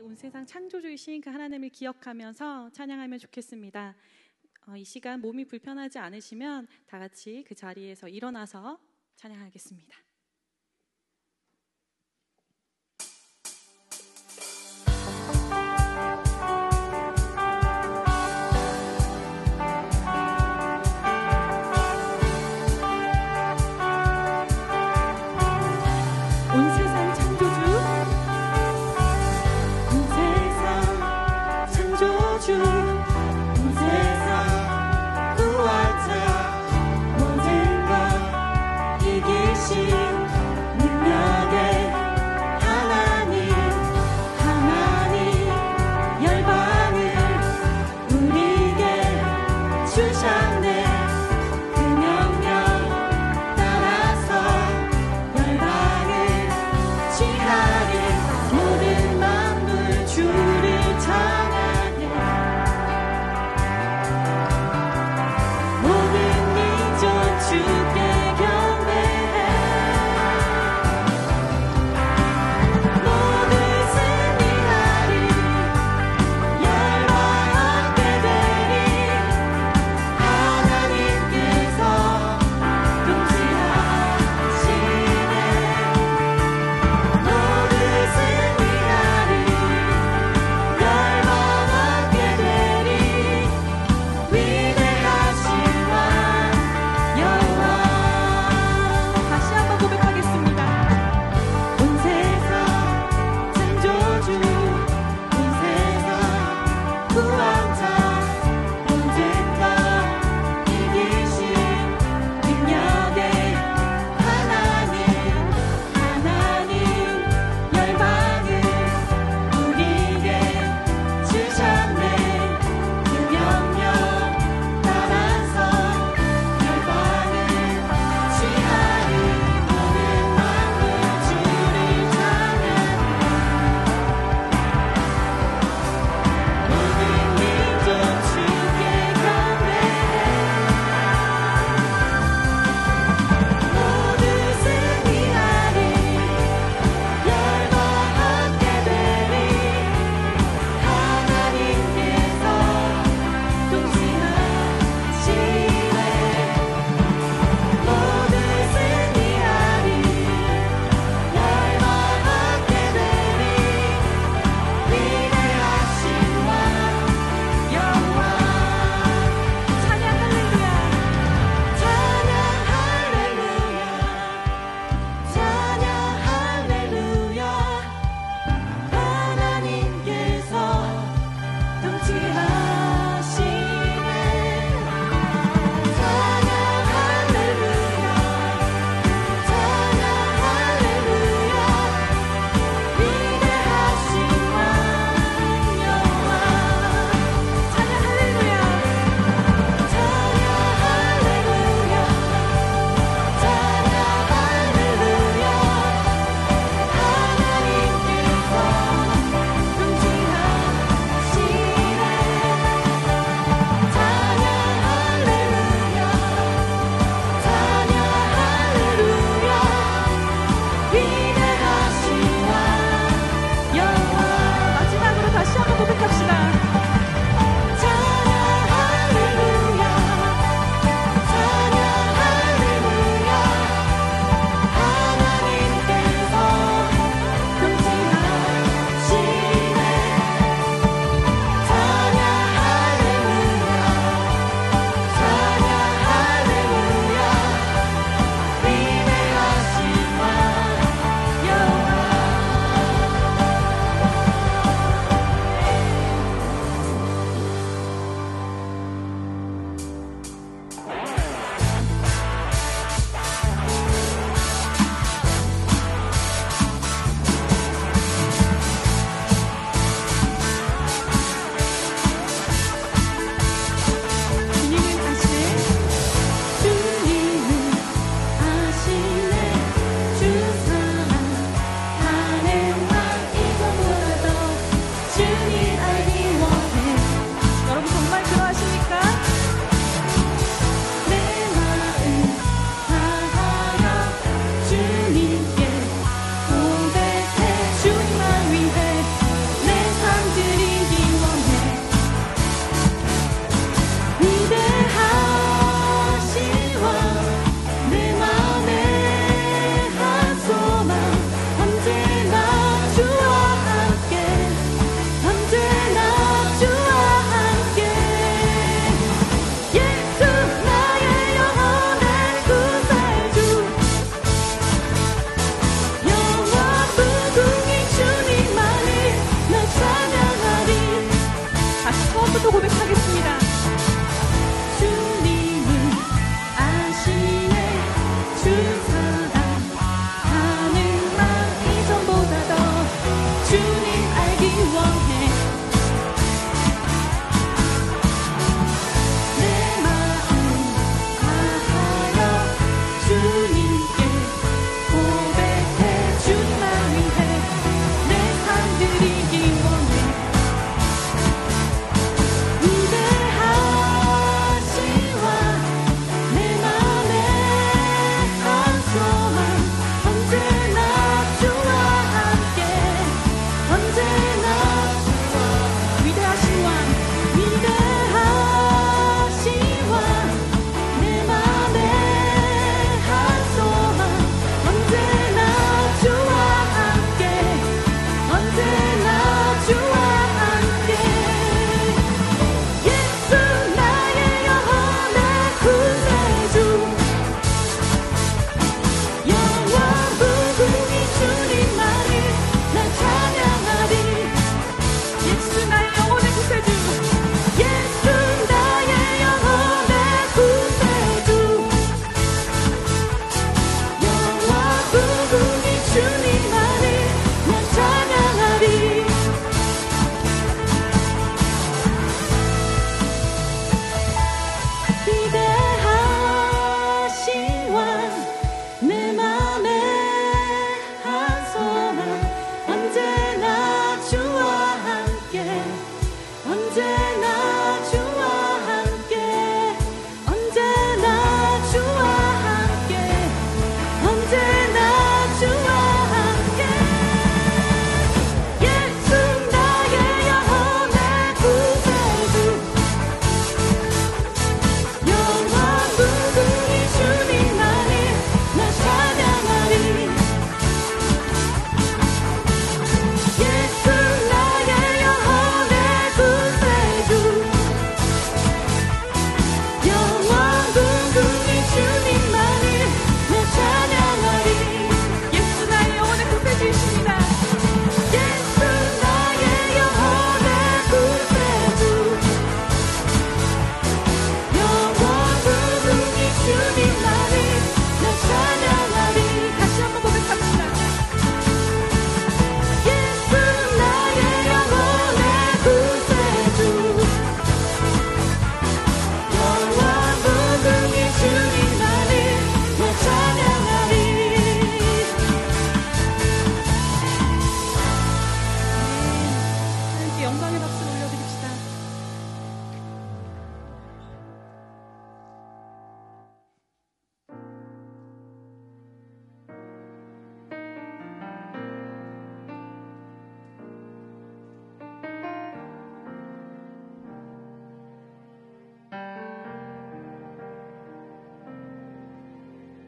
온 세상 창조주이신 그 하나님을 기억하면서 찬양하면 좋겠습니다. 이 시간 몸이 불편하지 않으시면 다 같이 그 자리에서 일어나서 찬양하겠습니다. 온 세상 창조주, 온 세상 창조주, 온 세상 구원자, 모든 것 이기신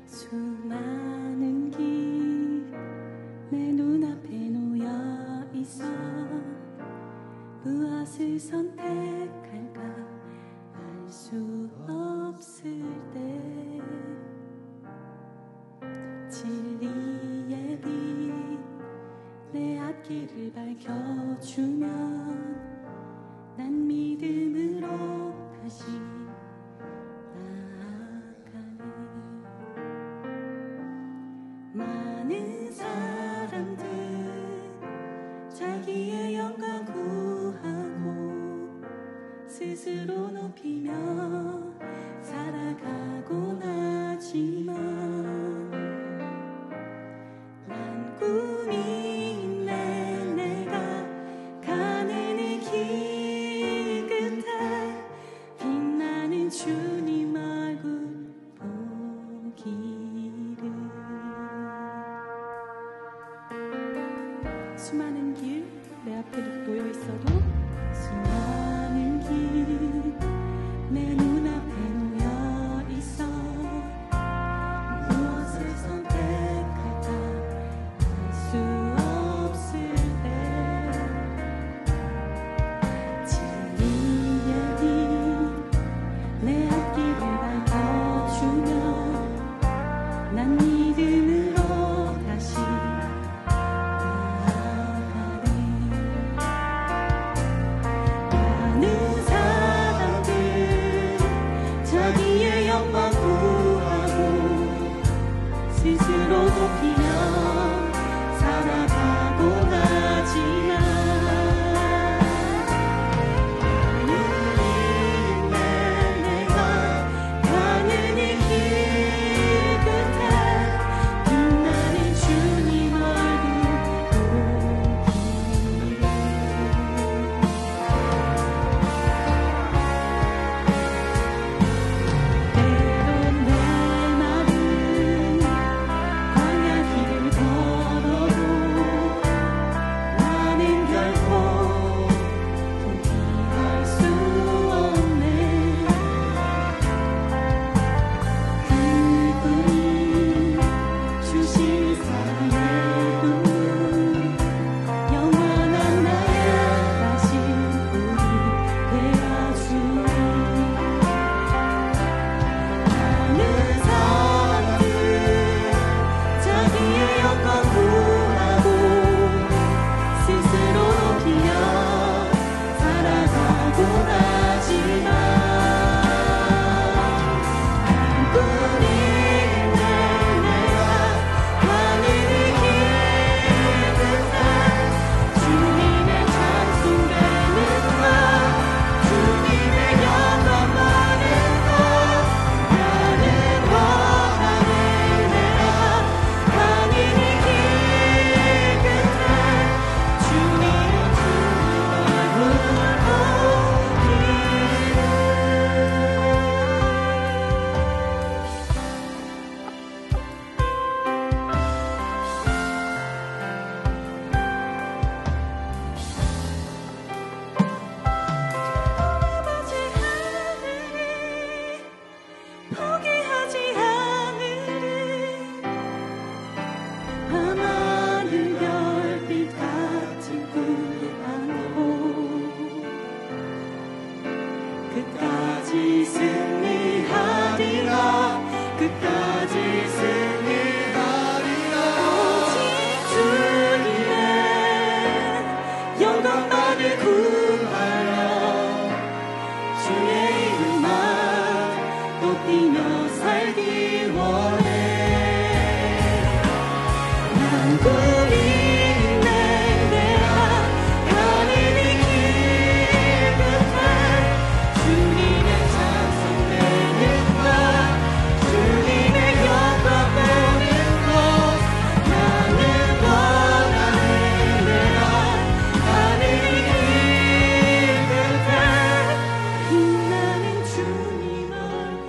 수많은 길 내 눈앞에 놓여 있어 무엇을 선택할까 알 수 없을 때 진리의 빛 내 앞길을 밝혀주면 난 믿음으로 다시 많은 사람들 자기의 영광 구하고 스스로 높이며 살아가곤 하지만 난 꿈이 있네. 내가 가는 이 길 끝에 빛나는 주님 얼굴 보기를. 수많은 길 내 앞에 놓여 있어도 수많은 길 내 눈앞에 놓여 있어 무엇을 선택할까 알 수 없을 때 진리의 빛 내 앞길을 밝혀주며 난 믿음으로 다시 나를 구하여 주의 이름만 높이며 살기 원해. 난 구리네 내가 하늘이 기쁘다. 주님의 찬송되는 것, 주님의 영광 보는 것, 나는 원하는 내가 하늘이 기쁘다. 빛나는 주님 얼굴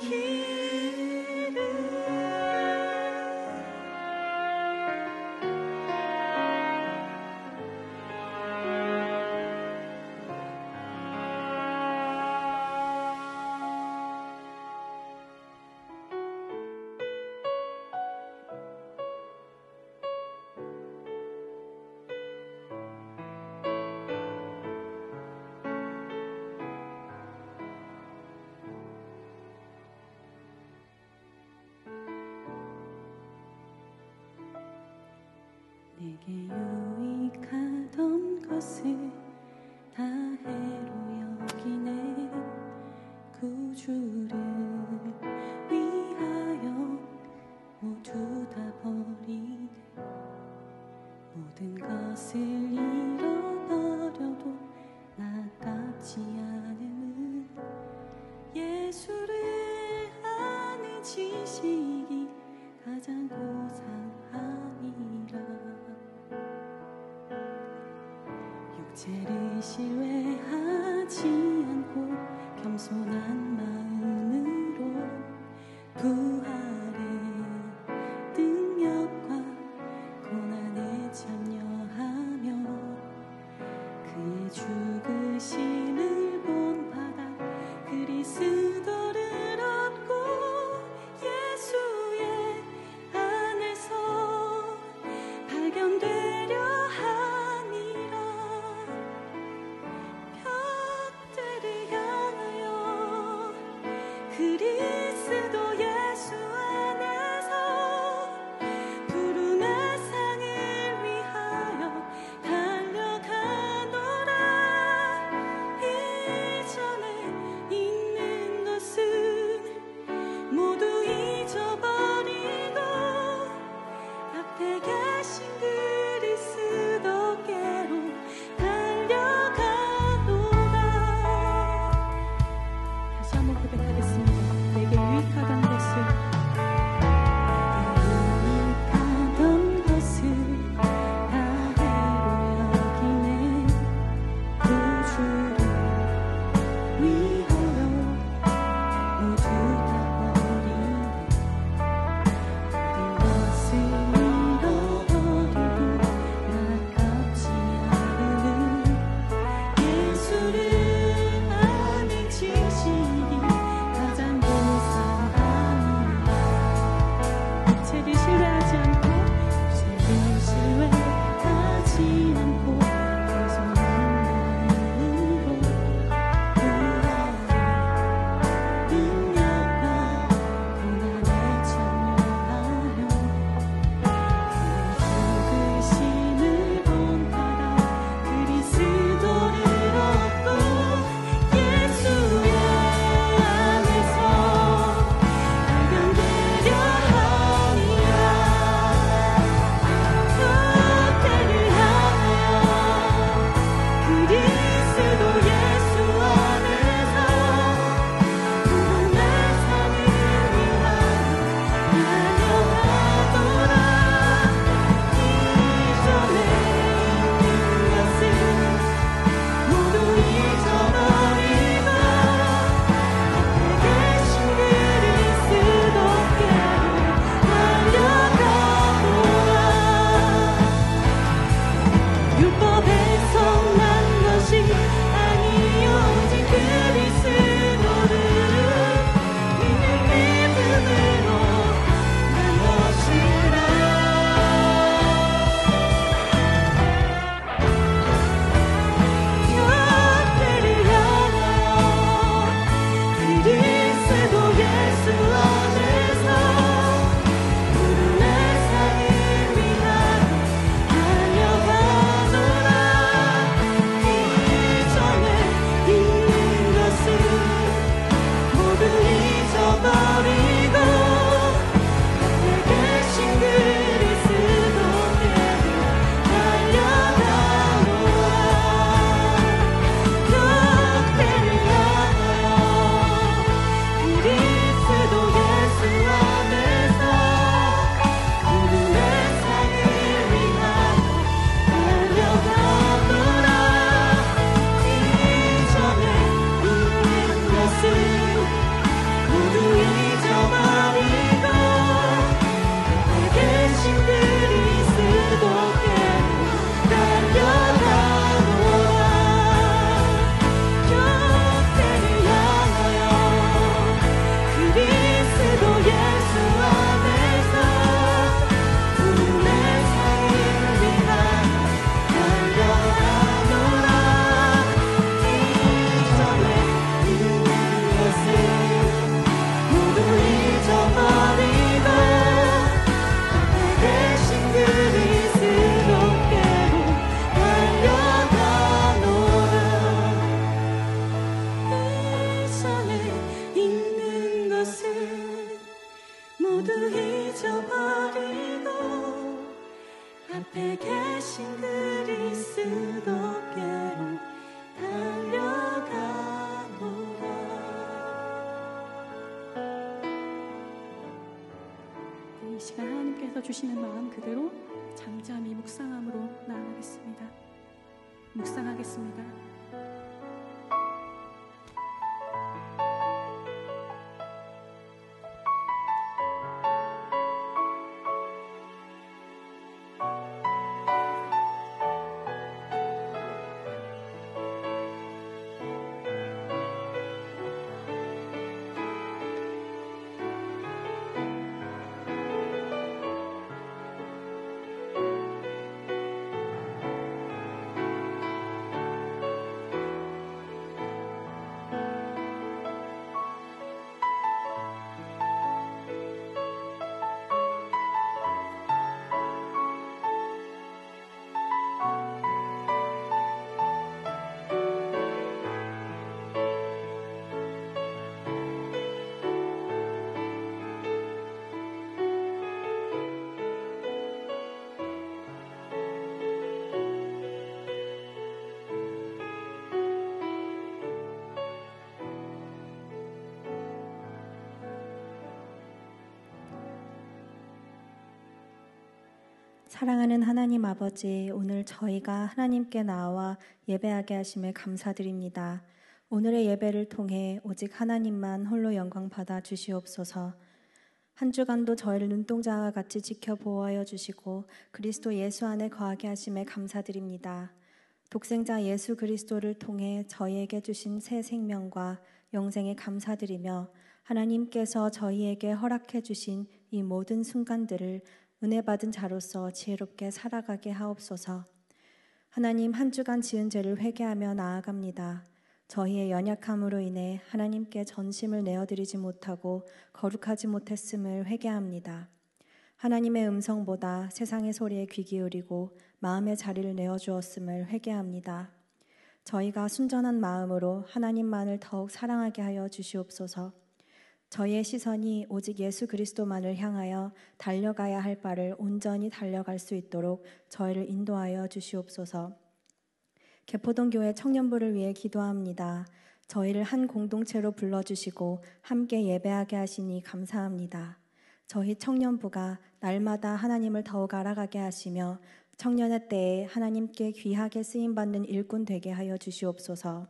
보기를. 내게 유익하던 것을 다 해로 여기네. 구주를 위하여 모두 다 버리네. 모든 것을 잃어버려도 나깝지 않음은 예수를 아는 지식이 가장 고상함이라. 육체를 신뢰하지 않고 겸손한 마음으로 부활의 능력과 고난에 참여하며 그의 죽으심을 본받아 그리스도를 얻고 예수의 안에서 발견되려 함이라. 벽대를 향하여 그리스도 예수 안에서 부름의 상을 위하여 달려가노라. 이전에 있는 것은 모두 잊어버리고 앞에 계신 그리스도께로 달려가노라. 다시 한번 고백하겠습니다. 내게 유익하던 것을 다 해로 여기네. 구주를 위하여 모두 다 버리네. 모든 것을 잃어버려도 나깝지 않음은 예수를 아는 지식이 가장 고상함이라. 육체를 신뢰하지 않고 겸손한 마음으로 부활의 능력과 고난에 참여하며 그의 죽으심을 본받아 그리스도를 얻고 예수의 안에서 발견되려 함이라. 벽대를 향하여 그리스도 예수 안에서 부름의 상을 위하여 달려가노라. 이전에 있는 것을 모두 잊어버리고 앞에 계신 그리스도께로 달려가노라. 율법에서 난 것이 아니요 오직 그리스도를 믿는 믿음으로 난 것이라. 벽대를 향하여 그리스도 예수 안에서 부름의 상을 위하여 달려가노라. 뜻밖에로 달려가노라. 이 시간 하나님께서 주시는 마음 그대로 잠잠히 묵상함으로 나아가겠습니다. 묵상하겠습니다. 사랑하는 하나님 아버지, 오늘 저희가 하나님께 나와 예배하게 하심에 감사드립니다. 오늘의 예배를 통해 오직 하나님만 홀로 영광 받아 주시옵소서. 한 주간도 저희를 눈동자와 같이 지켜 보호하여 주시고 그리스도 예수 안에 거하게 하심에 감사드립니다. 독생자 예수 그리스도를 통해 저희에게 주신 새 생명과 영생에 감사드리며 하나님께서 저희에게 허락해 주신 이 모든 순간들을 은혜 받은 자로서 지혜롭게 살아가게 하옵소서. 하나님, 한 주간 지은 죄를 회개하며 나아갑니다. 저희의 연약함으로 인해 하나님께 전심을 내어드리지 못하고 거룩하지 못했음을 회개합니다. 하나님의 음성보다 세상의 소리에 귀 기울이고 마음의 자리를 내어주었음을 회개합니다. 저희가 순전한 마음으로 하나님만을 더욱 사랑하게 하여 주시옵소서. 저희의 시선이 오직 예수 그리스도만을 향하여 달려가야 할 바를 온전히 달려갈 수 있도록 저희를 인도하여 주시옵소서. 개포동교회 청년부를 위해 기도합니다. 저희를 한 공동체로 불러주시고 함께 예배하게 하시니 감사합니다. 저희 청년부가 날마다 하나님을 더욱 알아가게 하시며 청년의 때에 하나님께 귀하게 쓰임받는 일꾼 되게 하여 주시옵소서.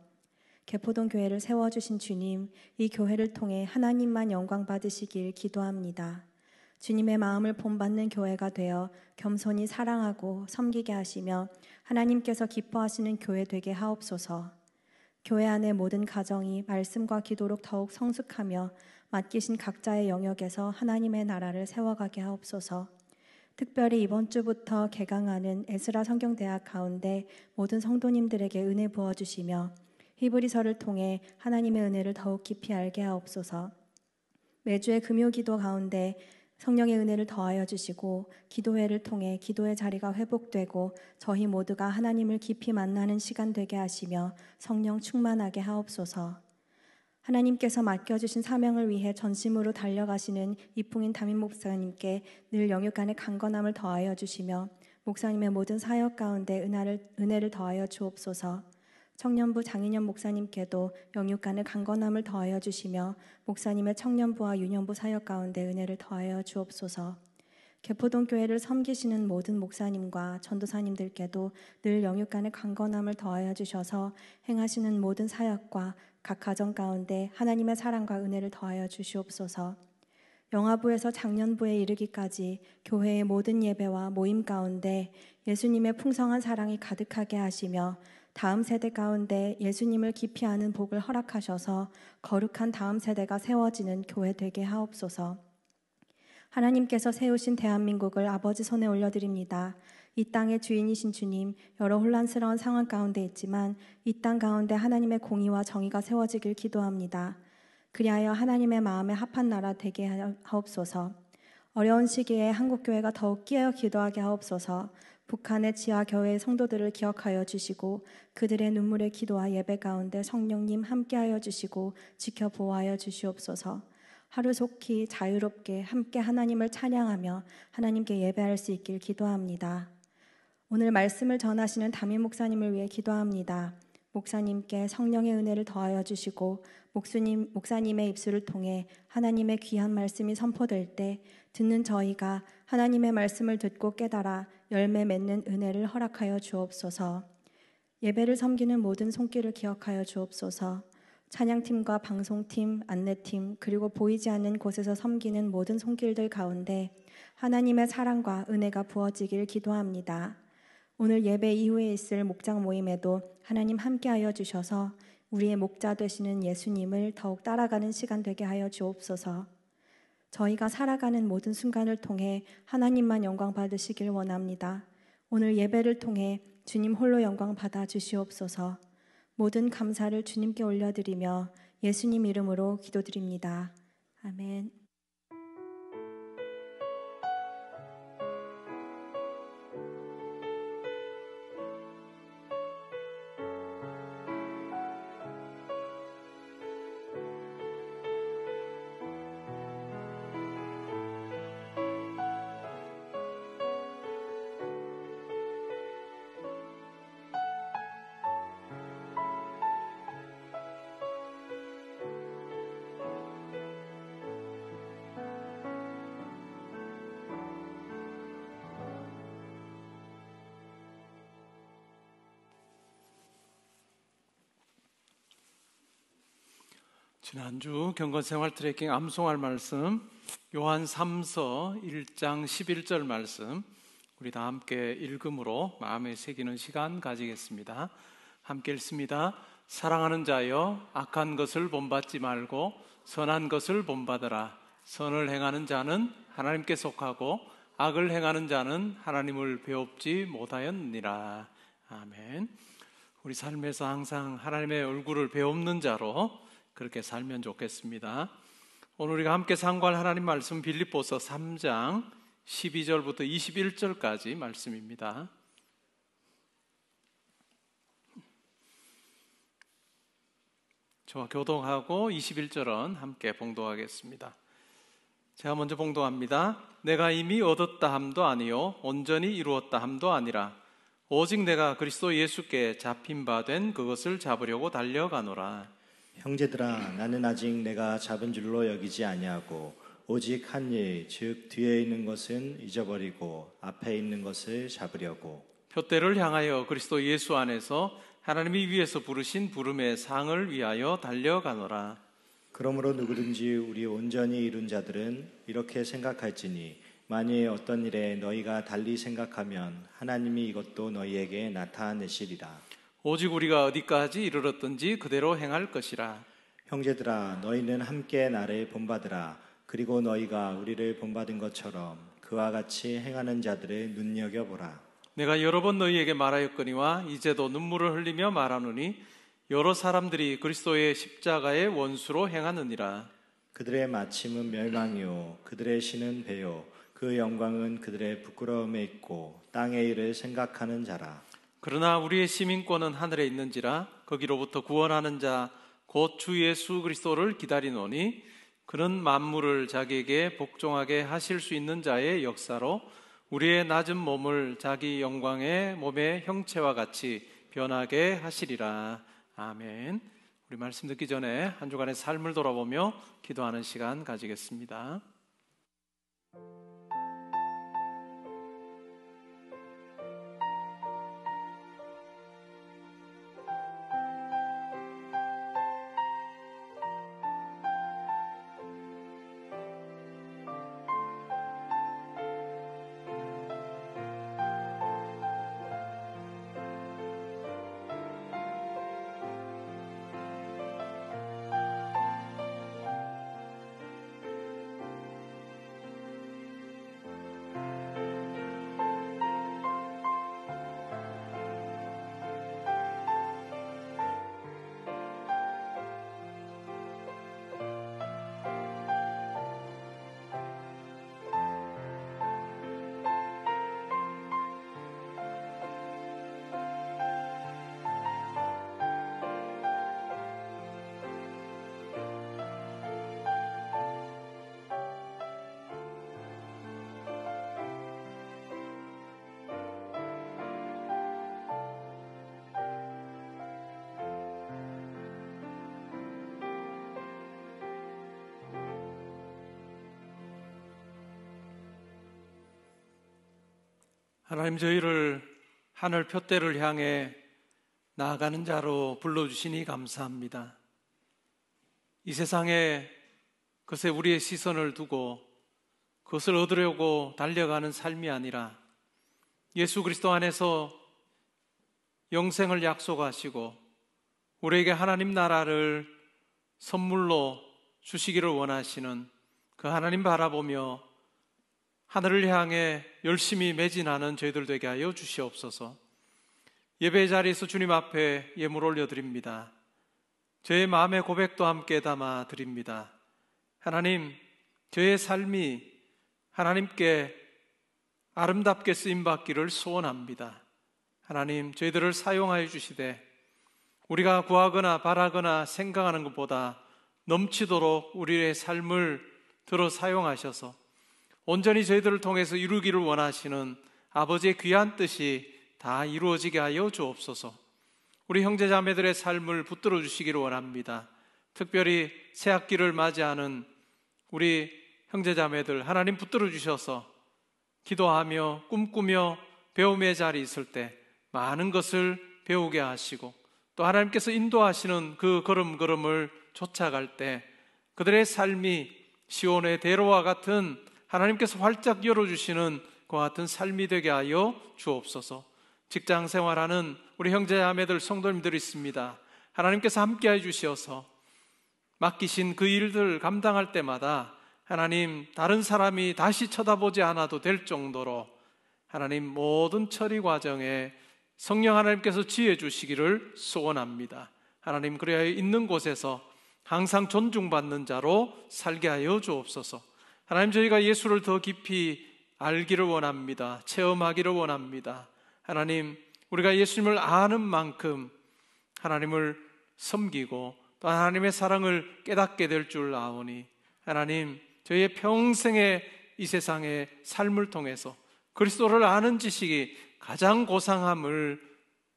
개포동 교회를 세워주신 주님, 이 교회를 통해 하나님만 영광 받으시길 기도합니다. 주님의 마음을 본받는 교회가 되어 겸손히 사랑하고 섬기게 하시며 하나님께서 기뻐하시는 교회 되게 하옵소서. 교회 안의 모든 가정이 말씀과 기도로 더욱 성숙하며 맡기신 각자의 영역에서 하나님의 나라를 세워가게 하옵소서. 특별히 이번 주부터 개강하는 에스라 성경대학 가운데 모든 성도님들에게 은혜 부어주시며 히브리서를 통해 하나님의 은혜를 더욱 깊이 알게 하옵소서. 매주의 금요기도 가운데 성령의 은혜를 더하여 주시고 기도회를 통해 기도의 자리가 회복되고 저희 모두가 하나님을 깊이 만나는 시간 되게 하시며 성령 충만하게 하옵소서. 하나님께서 맡겨주신 사명을 위해 전심으로 달려가시는 이풍인 담임 목사님께 늘 영육 간의 강건함을 더하여 주시며 목사님의 모든 사역 가운데 은혜를 더하여 주옵소서. 청년부 장인현 목사님께도 영육 간의 강건함을 더하여 주시며 목사님의 청년부와 유년부 사역 가운데 은혜를 더하여 주옵소서. 개포동 교회를 섬기시는 모든 목사님과 전도사님들께도 늘 영육 간의 강건함을 더하여 주셔서 행하시는 모든 사역과 각 가정 가운데 하나님의 사랑과 은혜를 더하여 주시옵소서. 영아부에서 장년부에 이르기까지 교회의 모든 예배와 모임 가운데 예수님의 풍성한 사랑이 가득하게 하시며 다음 세대 가운데 예수님을 깊이 아는 복을 허락하셔서 거룩한 다음 세대가 세워지는 교회 되게 하옵소서. 하나님께서 세우신 대한민국을 아버지 손에 올려드립니다. 이 땅의 주인이신 주님, 여러 혼란스러운 상황 가운데 있지만 이 땅 가운데 하나님의 공의와 정의가 세워지길 기도합니다. 그리하여 하나님의 마음에 합한 나라 되게 하옵소서. 어려운 시기에 한국교회가 더욱 끼어 기도하게 하옵소서. 북한의 지하교회의 성도들을 기억하여 주시고 그들의 눈물의 기도와 예배 가운데 성령님 함께하여 주시고 지켜 보호하여 주시옵소서. 하루속히 자유롭게 함께 하나님을 찬양하며 하나님께 예배할 수 있길 기도합니다. 오늘 말씀을 전하시는 담임 목사님을 위해 기도합니다. 목사님께 성령의 은혜를 더하여 주시고 목사님의 입술을 통해 하나님의 귀한 말씀이 선포될 때 듣는 저희가 하나님의 말씀을 듣고 깨달아 열매 맺는 은혜를 허락하여 주옵소서. 예배를 섬기는 모든 손길을 기억하여 주옵소서. 찬양팀과 방송팀, 안내팀, 그리고 보이지 않는 곳에서 섬기는 모든 손길들 가운데 하나님의 사랑과 은혜가 부어지길 기도합니다. 오늘 예배 이후에 있을 목장 모임에도 하나님 함께하여 주셔서 우리의 목자 되시는 예수님을 더욱 따라가는 시간 되게 하여 주옵소서. 저희가 살아가는 모든 순간을 통해 하나님만 영광 받으시길 원합니다. 오늘 예배를 통해 주님 홀로 영광 받아 주시옵소서. 모든 감사를 주님께 올려드리며 예수님 이름으로 기도드립니다. 아멘. 지난주 경건생활 트래킹 암송할 말씀 요한 3서 1장 11절 말씀 우리 다 함께 읽음으로 마음에 새기는 시간 가지겠습니다. 함께 읽습니다. 사랑하는 자여 악한 것을 본받지 말고 선한 것을 본받으라. 선을 행하는 자는 하나님께 속하고 악을 행하는 자는 하나님을 배웁지 못하였느니라. 아멘. 우리 삶에서 항상 하나님의 얼굴을 배우는 자로 그렇게 살면 좋겠습니다. 오늘 우리가 함께 상고할 하나님 말씀 빌립보서 3장 12절부터 21절까지 말씀입니다. 저와 교독하고 21절은 함께 봉독하겠습니다. 제가 먼저 봉독합니다. 내가 이미 얻었다 함도 아니요 온전히 이루었다 함도 아니라 오직 내가 그리스도 예수께 잡힌 바 된 그것을 잡으려고 달려가노라. 형제들아, 나는 아직 내가 잡은 줄로 여기지 아니하고 오직 한 일, 즉 뒤에 있는 것은 잊어버리고 앞에 있는 것을 잡으려고 표대를 향하여 그리스도 예수 안에서 하나님이 위에서 부르신 부름의 상을 위하여 달려가노라. 그러므로 누구든지 우리 온전히 이룬 자들은 이렇게 생각할지니 만일 어떤 일에 너희가 달리 생각하면 하나님이 이것도 너희에게 나타내시리라. 오직 우리가 어디까지 이르렀든지 그대로 행할 것이라. 형제들아, 너희는 함께 나를 본받으라. 그리고 너희가 우리를 본받은 것처럼 그와 같이 행하는 자들을 눈여겨보라. 내가 여러 번 너희에게 말하였거니와 이제도 눈물을 흘리며 말하노니 여러 사람들이 그리스도의 십자가의 원수로 행하느니라. 그들의 마침은 멸망이요 그들의 신은 배요 그 영광은 그들의 부끄러움에 있고 땅의 일을 생각하는 자라. 그러나 우리의 시민권은 하늘에 있는지라 거기로부터 구원하는 자 곧 주 예수 그리스도를 기다리노니 그는 만물을 자기에게 복종하게 하실 수 있는 자의 역사로 우리의 낮은 몸을 자기 영광의 몸의 형체와 같이 변하게 하시리라. 아멘. 우리 말씀 듣기 전에 한 주간의 삶을 돌아보며 기도하는 시간 가지겠습니다. 하나님, 저희를 하늘 푯대를 향해 나아가는 자로 불러주시니 감사합니다. 이 세상에 그새 우리의 시선을 두고 그것을 얻으려고 달려가는 삶이 아니라 예수 그리스도 안에서 영생을 약속하시고 우리에게 하나님 나라를 선물로 주시기를 원하시는 그 하나님 바라보며 하늘을 향해 열심히 매진하는 저희들 되게 하여 주시옵소서. 예배 자리에서 주님 앞에 예물 올려드립니다. 저의 마음의 고백도 함께 담아 드립니다. 하나님, 저의 삶이 하나님께 아름답게 쓰임받기를 소원합니다. 하나님, 저희들을 사용하여 주시되 우리가 구하거나 바라거나 생각하는 것보다 넘치도록 우리의 삶을 들어 사용하셔서 온전히 저희들을 통해서 이루기를 원하시는 아버지의 귀한 뜻이 다 이루어지게 하여 주옵소서. 우리 형제자매들의 삶을 붙들어 주시기를 원합니다. 특별히 새학기를 맞이하는 우리 형제자매들 하나님 붙들어 주셔서 기도하며 꿈꾸며 배움의 자리에 있을 때 많은 것을 배우게 하시고 또 하나님께서 인도하시는 그 걸음걸음을 쫓아갈 때 그들의 삶이 시온의 대로와 같은 하나님께서 활짝 열어주시는 그와 같은 삶이 되게 하여 주옵소서. 직장 생활하는 우리 형제자매들 성도님들이 있습니다. 하나님께서 함께해 주시어서 맡기신 그 일들 감당할 때마다 하나님, 다른 사람이 다시 쳐다보지 않아도 될 정도로 하나님 모든 처리 과정에 성령 하나님께서 지혜 주시기를 소원합니다. 하나님, 그래야 있는 곳에서 항상 존중받는 자로 살게 하여 주옵소서. 하나님, 저희가 예수를 더 깊이 알기를 원합니다. 체험하기를 원합니다. 하나님, 우리가 예수님을 아는 만큼 하나님을 섬기고 또 하나님의 사랑을 깨닫게 될 줄 아오니 하나님, 저희의 평생의 이 세상의 삶을 통해서 그리스도를 아는 지식이 가장 고상함을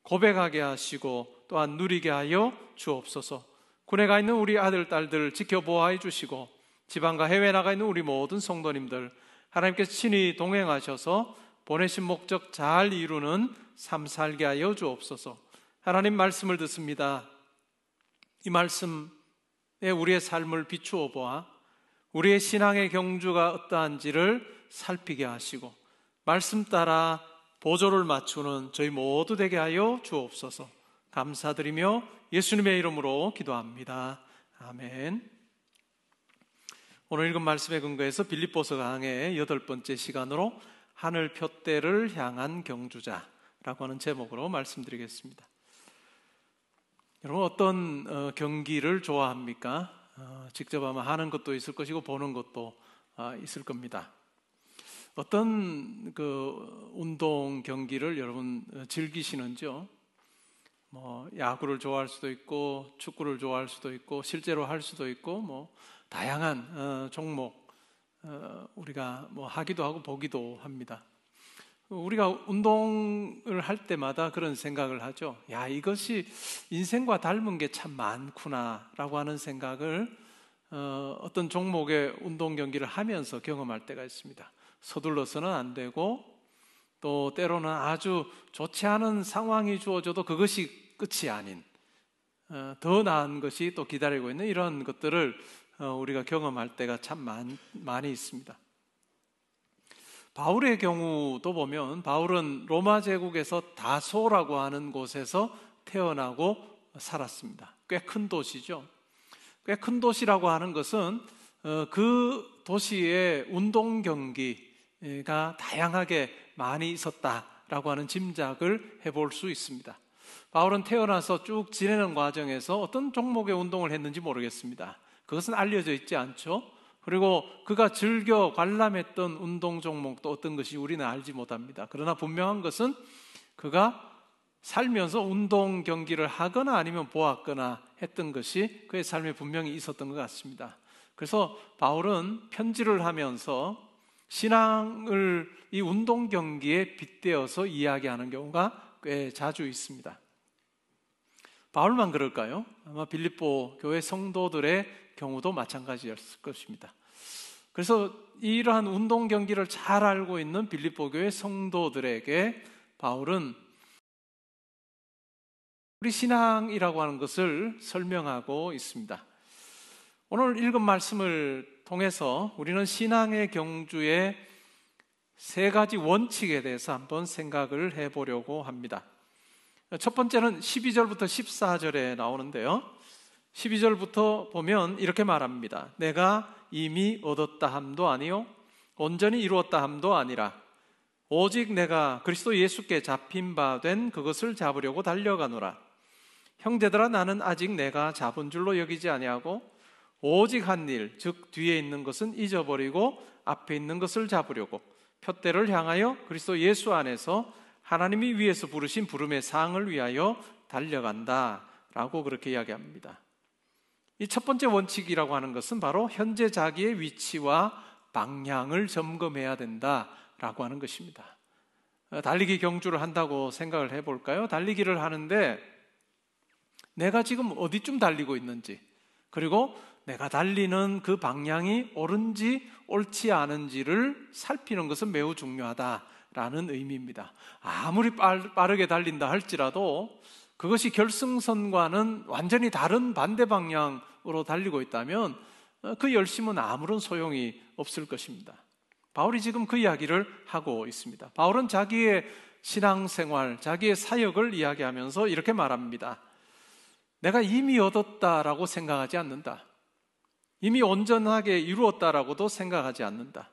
고백하게 하시고 또한 누리게 하여 주옵소서. 군에 가 있는 우리 아들, 딸들 지켜보아 주시고 지방과 해외 나가 있는 우리 모든 성도님들 하나님께서 친히 동행하셔서 보내신 목적 잘 이루는 삶 살게 하여 주옵소서. 하나님 말씀을 듣습니다. 이 말씀에 우리의 삶을 비추어 보아 우리의 신앙의 경주가 어떠한지를 살피게 하시고 말씀 따라 보조를 맞추는 저희 모두 되게 하여 주옵소서. 감사드리며 예수님의 이름으로 기도합니다. 아멘. 오늘 읽은 말씀에 근거해서 빌립보서 강의 8번째 시간으로 하늘 푯대를 향한 경주자라고 하는 제목으로 말씀드리겠습니다. 여러분, 어떤 경기를 좋아합니까? 직접 아마 하는 것도 있을 것이고 보는 것도 있을 겁니다. 어떤 그 운동 경기를 여러분 즐기시는지요? 야구를 좋아할 수도 있고 축구를 좋아할 수도 있고 실제로 할 수도 있고 다양한 종목 우리가 하기도 하고 보기도 합니다. 우리가 운동을 할 때마다 그런 생각을 하죠. 야, 이것이 인생과 닮은 게 참 많구나라고 하는 생각을 어떤 종목의 운동 경기를 하면서 경험할 때가 있습니다. 서둘러서는 안 되고 또 때로는 아주 좋지 않은 상황이 주어져도 그것이 끝이 아닌 더 나은 것이 또 기다리고 있는 이런 것들을 우리가 경험할 때가 참 많이 있습니다. 바울의 경우도 보면 바울은 로마 제국에서 다소라고 하는 곳에서 태어나고 살았습니다. 꽤 큰 도시죠. 꽤 큰 도시라고 하는 것은 그 도시의 운동 경기가 다양하게 많이 있었다라고 하는 짐작을 해볼 수 있습니다. 바울은 태어나서 쭉 지내는 과정에서 어떤 종목의 운동을 했는지 모르겠습니다. 그것은 알려져 있지 않죠. 그리고 그가 즐겨 관람했던 운동 종목도 어떤 것이 우리는 알지 못합니다. 그러나 분명한 것은 그가 살면서 운동 경기를 하거나 아니면 보았거나 했던 것이 그의 삶에 분명히 있었던 것 같습니다. 그래서 바울은 편지를 하면서 신앙을 이 운동 경기에 빗대어서 이야기하는 경우가 꽤 자주 있습니다. 바울만 그럴까요? 아마 빌립보 교회 성도들의 경우도 마찬가지였을 것입니다. 그래서 이러한 운동 경기를 잘 알고 있는 빌립보 교회 성도들에게 바울은 우리 신앙이라고 하는 것을 설명하고 있습니다. 오늘 읽은 말씀을 통해서 우리는 신앙의 경주의 세 가지 원칙에 대해서 한번 생각을 해보려고 합니다. 첫 번째는 12절부터 14절에 나오는데요. 12절부터 보면 이렇게 말합니다. 내가 이미 얻었다 함도 아니요 온전히 이루었다 함도 아니라 오직 내가 그리스도 예수께 잡힌 바 된 그것을 잡으려고 달려가노라. 형제들아, 나는 아직 내가 잡은 줄로 여기지 아니하고 오직 한 일, 즉 뒤에 있는 것은 잊어버리고 앞에 있는 것을 잡으려고 표대를 향하여 그리스도 예수 안에서 하나님이 위에서 부르신 부름의 상을 위하여 달려간다 라고 그렇게 이야기합니다. 이 첫 번째 원칙이라고 하는 것은 바로 현재 자기의 위치와 방향을 점검해야 된다라고 하는 것입니다. 달리기 경주를 한다고 생각을 해볼까요? 달리기를 하는데 내가 지금 어디쯤 달리고 있는지, 그리고 내가 달리는 그 방향이 옳은지 옳지 않은지를 살피는 것은 매우 중요하다라는 의미입니다. 아무리 빠르게 달린다 할지라도 그것이 결승선과는 완전히 다른 반대 방향으로 달리고 있다면 그 열심은 아무런 소용이 없을 것입니다. 바울이 지금 그 이야기를 하고 있습니다. 바울은 자기의 신앙생활, 자기의 사역을 이야기하면서 이렇게 말합니다. 내가 이미 얻었다라고 생각하지 않는다. 이미 온전하게 이루었다라고도 생각하지 않는다.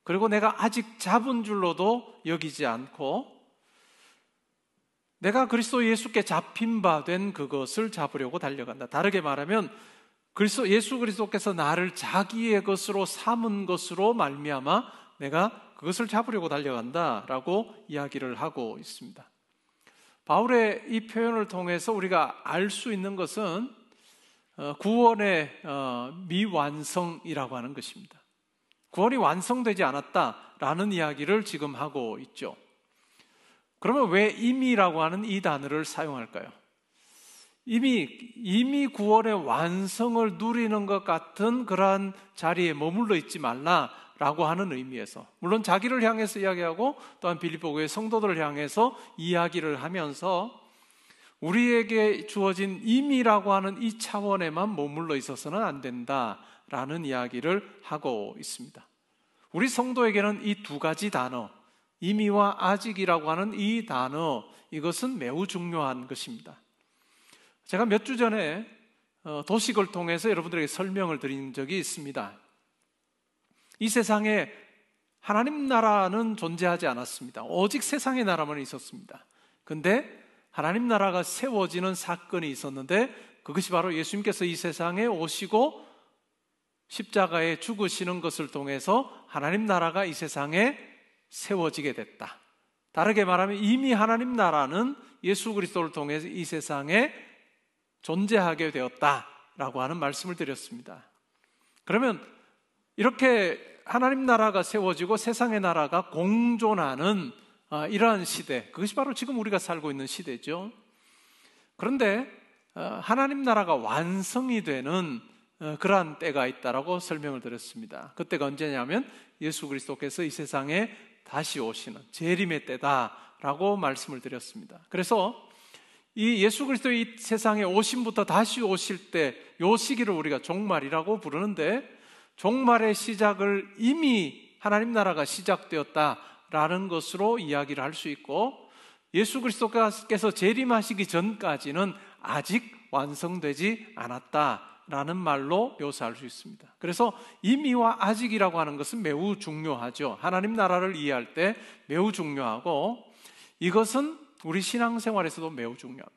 그리고 내가 아직 잡은 줄로도 여기지 않고 내가 그리스도 예수께 잡힌 바 된 그것을 잡으려고 달려간다. 다르게 말하면 예수 그리스도께서 나를 자기의 것으로 삼은 것으로 말미암아 내가 그것을 잡으려고 달려간다라고 이야기를 하고 있습니다. 바울의 이 표현을 통해서 우리가 알 수 있는 것은 구원의 미완성이라고 하는 것입니다. 구원이 완성되지 않았다라는 이야기를 지금 하고 있죠. 그러면 왜 이미라고 하는 이 단어를 사용할까요? 이미 구원의 완성을 누리는 것 같은 그러한 자리에 머물러 있지 말라라고 하는 의미에서, 물론 자기를 향해서 이야기하고 또한 빌립보 교회 성도들을 향해서 이야기를 하면서 우리에게 주어진 임의라고 하는 이 차원에만 머물러 있어서는 안 된다라는 이야기를 하고 있습니다. 우리 성도에게는 이 두 가지 단어, 임의와 아직이라고 하는 이 단어, 이것은 매우 중요한 것입니다. 제가 몇 주 전에 도식을 통해서 여러분들에게 설명을 드린 적이 있습니다. 이 세상에 하나님 나라는 존재하지 않았습니다. 오직 세상의 나라만 있었습니다. 그런데 하나님 나라가 세워지는 사건이 있었는데 그것이 바로 예수님께서 이 세상에 오시고 십자가에 죽으시는 것을 통해서 하나님 나라가 이 세상에 세워지게 됐다. 다르게 말하면 이미 하나님 나라는 예수 그리스도를 통해서 이 세상에 존재하게 되었다라고 하는 말씀을 드렸습니다. 그러면 이렇게 하나님 나라가 세워지고 세상의 나라가 공존하는 이러한 시대, 그것이 바로 지금 우리가 살고 있는 시대죠. 그런데 하나님 나라가 완성이 되는 그러한 때가 있다라고 설명을 드렸습니다. 그때가 언제냐면 예수 그리스도께서 이 세상에 다시 오시는 재림의 때다라고 말씀을 드렸습니다. 그래서 이 예수 그리스도의 이 세상에 오심부터 다시 오실 때 이 시기를 우리가 종말이라고 부르는데, 종말의 시작을 이미 하나님 나라가 시작되었다라는 것으로 이야기를 할 수 있고, 예수 그리스도께서 재림하시기 전까지는 아직 완성되지 않았다라는 말로 묘사할 수 있습니다. 그래서 이미와 아직이라고 하는 것은 매우 중요하죠. 하나님 나라를 이해할 때 매우 중요하고, 이것은 우리 신앙생활에서도 매우 중요합니다.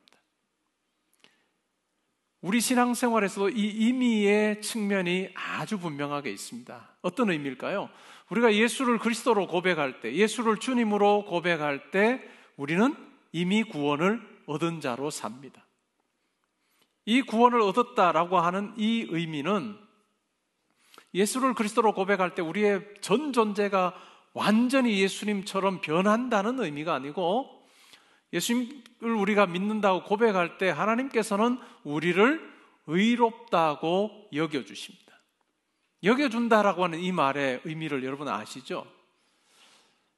우리 신앙생활에서도 이 임의의 측면이 아주 분명하게 있습니다. 어떤 의미일까요? 우리가 예수를 그리스도로 고백할 때, 예수를 주님으로 고백할 때 우리는 이미 구원을 얻은 자로 삽니다. 이 구원을 얻었다라고 하는 이 의미는 예수를 그리스도로 고백할 때 우리의 전 존재가 완전히 예수님처럼 변한다는 의미가 아니고, 예수님을 우리가 믿는다고 고백할 때 하나님께서는 우리를 의롭다고 여겨주십니다. 여겨준다라고 하는 이 말의 의미를 여러분 아시죠?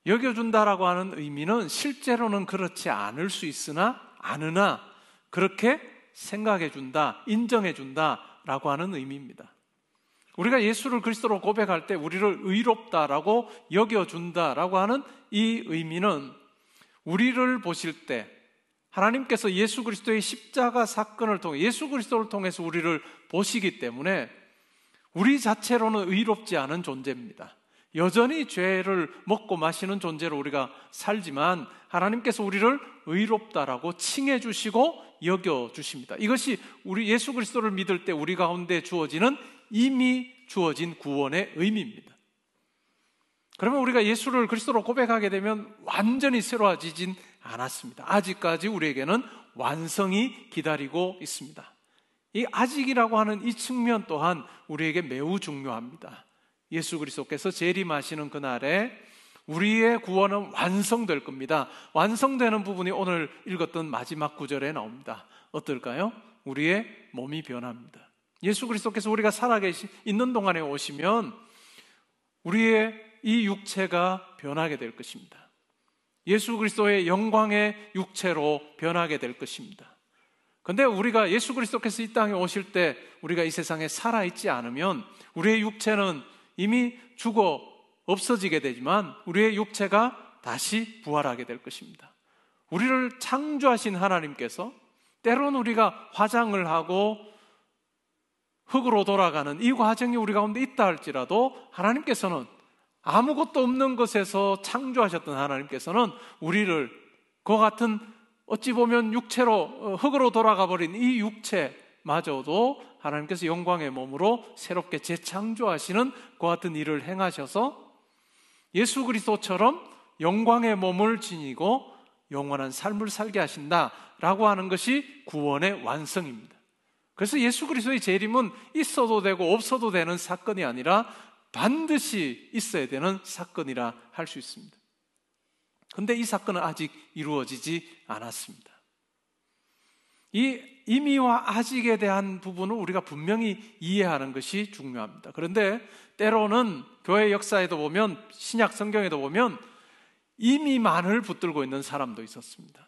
여겨준다라고 하는 의미는 실제로는 그렇지 않을 수 있으나 않으나 그렇게 생각해준다, 인정해준다라고 하는 의미입니다. 우리가 예수를 그리스도로 고백할 때 우리를 의롭다라고 여겨준다라고 하는 이 의미는 우리를 보실 때 하나님께서 예수 그리스도의 십자가 사건을 통해 예수 그리스도를 통해서 우리를 보시기 때문에 우리 자체로는 의롭지 않은 존재입니다. 여전히 죄를 먹고 마시는 존재로 우리가 살지만 하나님께서 우리를 의롭다라고 칭해 주시고 여겨 주십니다. 이것이 우리 예수 그리스도를 믿을 때 우리 가운데 주어지는 이미 주어진 구원의 의미입니다. 그러면 우리가 예수를 그리스도로 고백하게 되면 완전히 새로워지진 않았습니다. 아직까지 우리에게는 완성이 기다리고 있습니다. 이 아직이라고 하는 이 측면 또한 우리에게 매우 중요합니다. 예수 그리스도께서 재림하시는 그날에 우리의 구원은 완성될 겁니다. 완성되는 부분이 오늘 읽었던 마지막 구절에 나옵니다. 어떨까요? 우리의 몸이 변합니다. 예수 그리스도께서 우리가 있는 동안에 오시면 우리의 이 육체가 변하게 될 것입니다. 예수 그리스도의 영광의 육체로 변하게 될 것입니다. 그런데 우리가 예수 그리스도께서 이 땅에 오실 때 우리가 이 세상에 살아있지 않으면 우리의 육체는 이미 죽어 없어지게 되지만 우리의 육체가 다시 부활하게 될 것입니다. 우리를 창조하신 하나님께서 때로는 우리가 화장을 하고 흙으로 돌아가는 이 과정이 우리 가운데 있다 할지라도 하나님께서는 아무것도 없는 것에서 창조하셨던 하나님께서는 우리를 그와 같은 어찌 보면 육체로 흙으로 돌아가 버린 이 육체마저도 하나님께서 영광의 몸으로 새롭게 재창조하시는 그와 같은 일을 행하셔서 예수 그리스도처럼 영광의 몸을 지니고 영원한 삶을 살게 하신다라고 하는 것이 구원의 완성입니다. 그래서 예수 그리스도의 재림은 있어도 되고 없어도 되는 사건이 아니라 반드시 있어야 되는 사건이라 할 수 있습니다. 그런데 이 사건은 아직 이루어지지 않았습니다. 이 이미와 아직에 대한 부분을 우리가 분명히 이해하는 것이 중요합니다. 그런데 때로는 교회 역사에도 보면 신약 성경에도 보면 이미만을 붙들고 있는 사람도 있었습니다.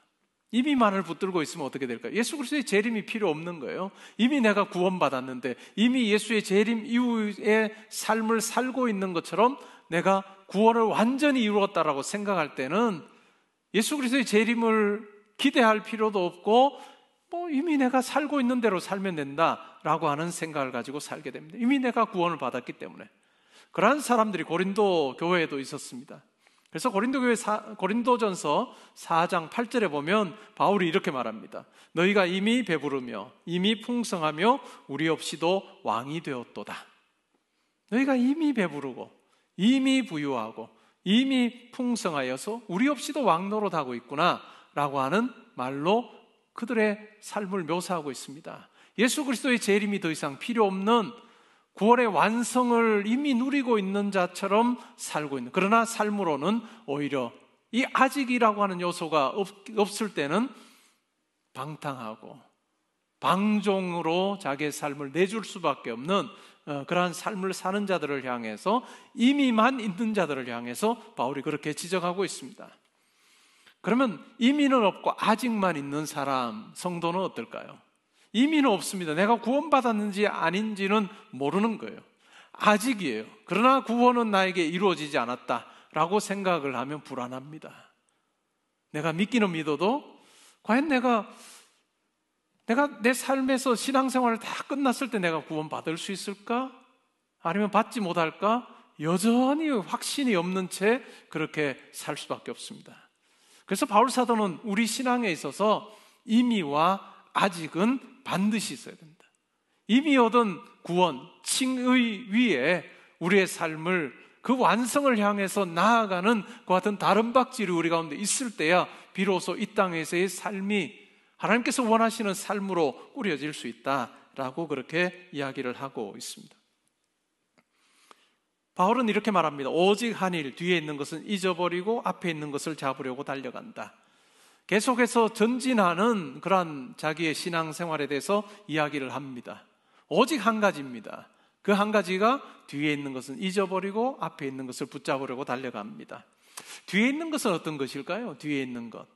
이미만을 붙들고 있으면 어떻게 될까요? 예수 그리스도의 재림이 필요 없는 거예요. 이미 내가 구원받았는데 이미 예수의 재림 이후의 삶을 살고 있는 것처럼 내가 구원을 완전히 이루었다라고 생각할 때는 예수 그리스도의 재림을 기대할 필요도 없고 이미 내가 살고 있는 대로 살면 된다라고 하는 생각을 가지고 살게 됩니다. 이미 내가 구원을 받았기 때문에. 그러한 사람들이 고린도 교회에도 있었습니다. 그래서 고린도전서 4장 8절에 보면 바울이 이렇게 말합니다. 너희가 이미 배부르며 이미 풍성하며 우리 없이도 왕이 되었도다. 너희가 이미 배부르고 이미 부유하고 이미 풍성하여서 우리 없이도 왕 노릇하고 있구나 라고 하는 말로 그들의 삶을 묘사하고 있습니다. 예수 그리스도의 재림이 더 이상 필요 없는 구원의 완성을 이미 누리고 있는 자처럼 살고 있는, 그러나 삶으로는 오히려 이 아직이라고 하는 요소가 없을 때는 방탕하고 방종으로 자기의 삶을 내줄 수밖에 없는 그러한 삶을 사는 자들을 향해서, 이미만 있는 자들을 향해서 바울이 그렇게 지적하고 있습니다. 그러면 이미는 없고 아직만 있는 사람, 성도는 어떨까요? 이미는 없습니다. 내가 구원받았는지 아닌지는 모르는 거예요. 아직이에요. 그러나 구원은 나에게 이루어지지 않았다라고 생각을 하면 불안합니다. 내가 믿기는 믿어도 과연 내가 내 삶에서 신앙생활을 다 끝났을 때 내가 구원받을 수 있을까? 아니면 받지 못할까? 여전히 확신이 없는 채 그렇게 살 수밖에 없습니다. 그래서 바울 사도는 우리 신앙에 있어서 이미와 아직은 반드시 있어야 됩니다. 이미 얻은 구원, 칭의 위에 우리의 삶을, 그 완성을 향해서 나아가는 그 같은 다른 박질이 우리 가운데 있을 때야 비로소 이 땅에서의 삶이 하나님께서 원하시는 삶으로 꾸려질 수 있다라고 그렇게 이야기를 하고 있습니다. 바울은 이렇게 말합니다. 오직 한 일, 뒤에 있는 것은 잊어버리고 앞에 있는 것을 잡으려고 달려간다. 계속해서 전진하는 그러한 자기의 신앙생활에 대해서 이야기를 합니다. 오직 한 가지입니다. 그 한 가지가 뒤에 있는 것은 잊어버리고 앞에 있는 것을 붙잡으려고 달려갑니다. 뒤에 있는 것은 어떤 것일까요? 뒤에 있는 것.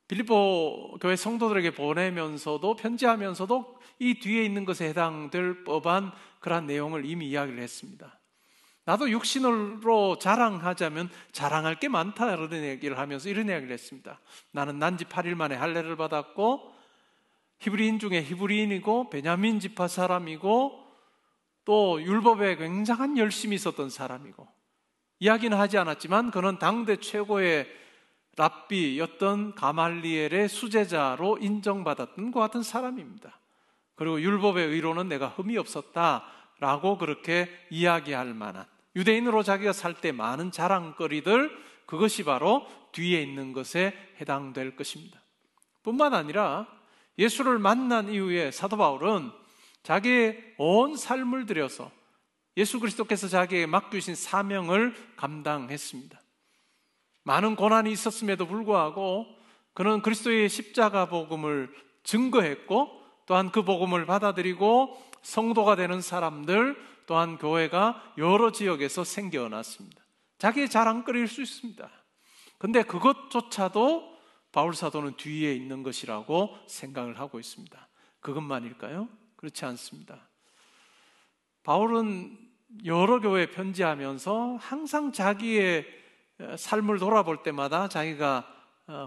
빌립보 교회 성도들에게 보내면서도 편지하면서도 이 뒤에 있는 것에 해당될 법한 그러한 내용을 이미 이야기를 했습니다. 나도 육신으로 자랑하자면 자랑할 게 많다 이런 얘기를 하면서 이런 이야기를 했습니다. 나는 난지 8일 만에 할례를 받았고 히브리인 중에 히브리인이고 베냐민 지파 사람이고 또 율법에 굉장한 열심이 있었던 사람이고, 이야기는 하지 않았지만 그는 당대 최고의 랍비였던 가말리엘의 수제자로 인정받았던 것 같은 사람입니다. 그리고 율법의 의로는 내가 흠이 없었다라고 그렇게 이야기할 만한, 유대인으로 자기가 살 때 많은 자랑거리들, 그것이 바로 뒤에 있는 것에 해당될 것입니다. 뿐만 아니라 예수를 만난 이후에 사도 바울은 자기의 온 삶을 들여서 예수 그리스도께서 자기에게 맡기신 사명을 감당했습니다. 많은 고난이 있었음에도 불구하고 그는 그리스도의 십자가 복음을 증거했고, 또한 그 복음을 받아들이고 성도가 되는 사람들, 또한 교회가 여러 지역에서 생겨났습니다. 자기의 자랑거리일 수 있습니다. 그런데 그것조차도 바울 사도는 뒤에 있는 것이라고 생각을 하고 있습니다. 그것만일까요? 그렇지 않습니다. 바울은 여러 교회에 편지하면서 항상 자기의 삶을 돌아볼 때마다 자기가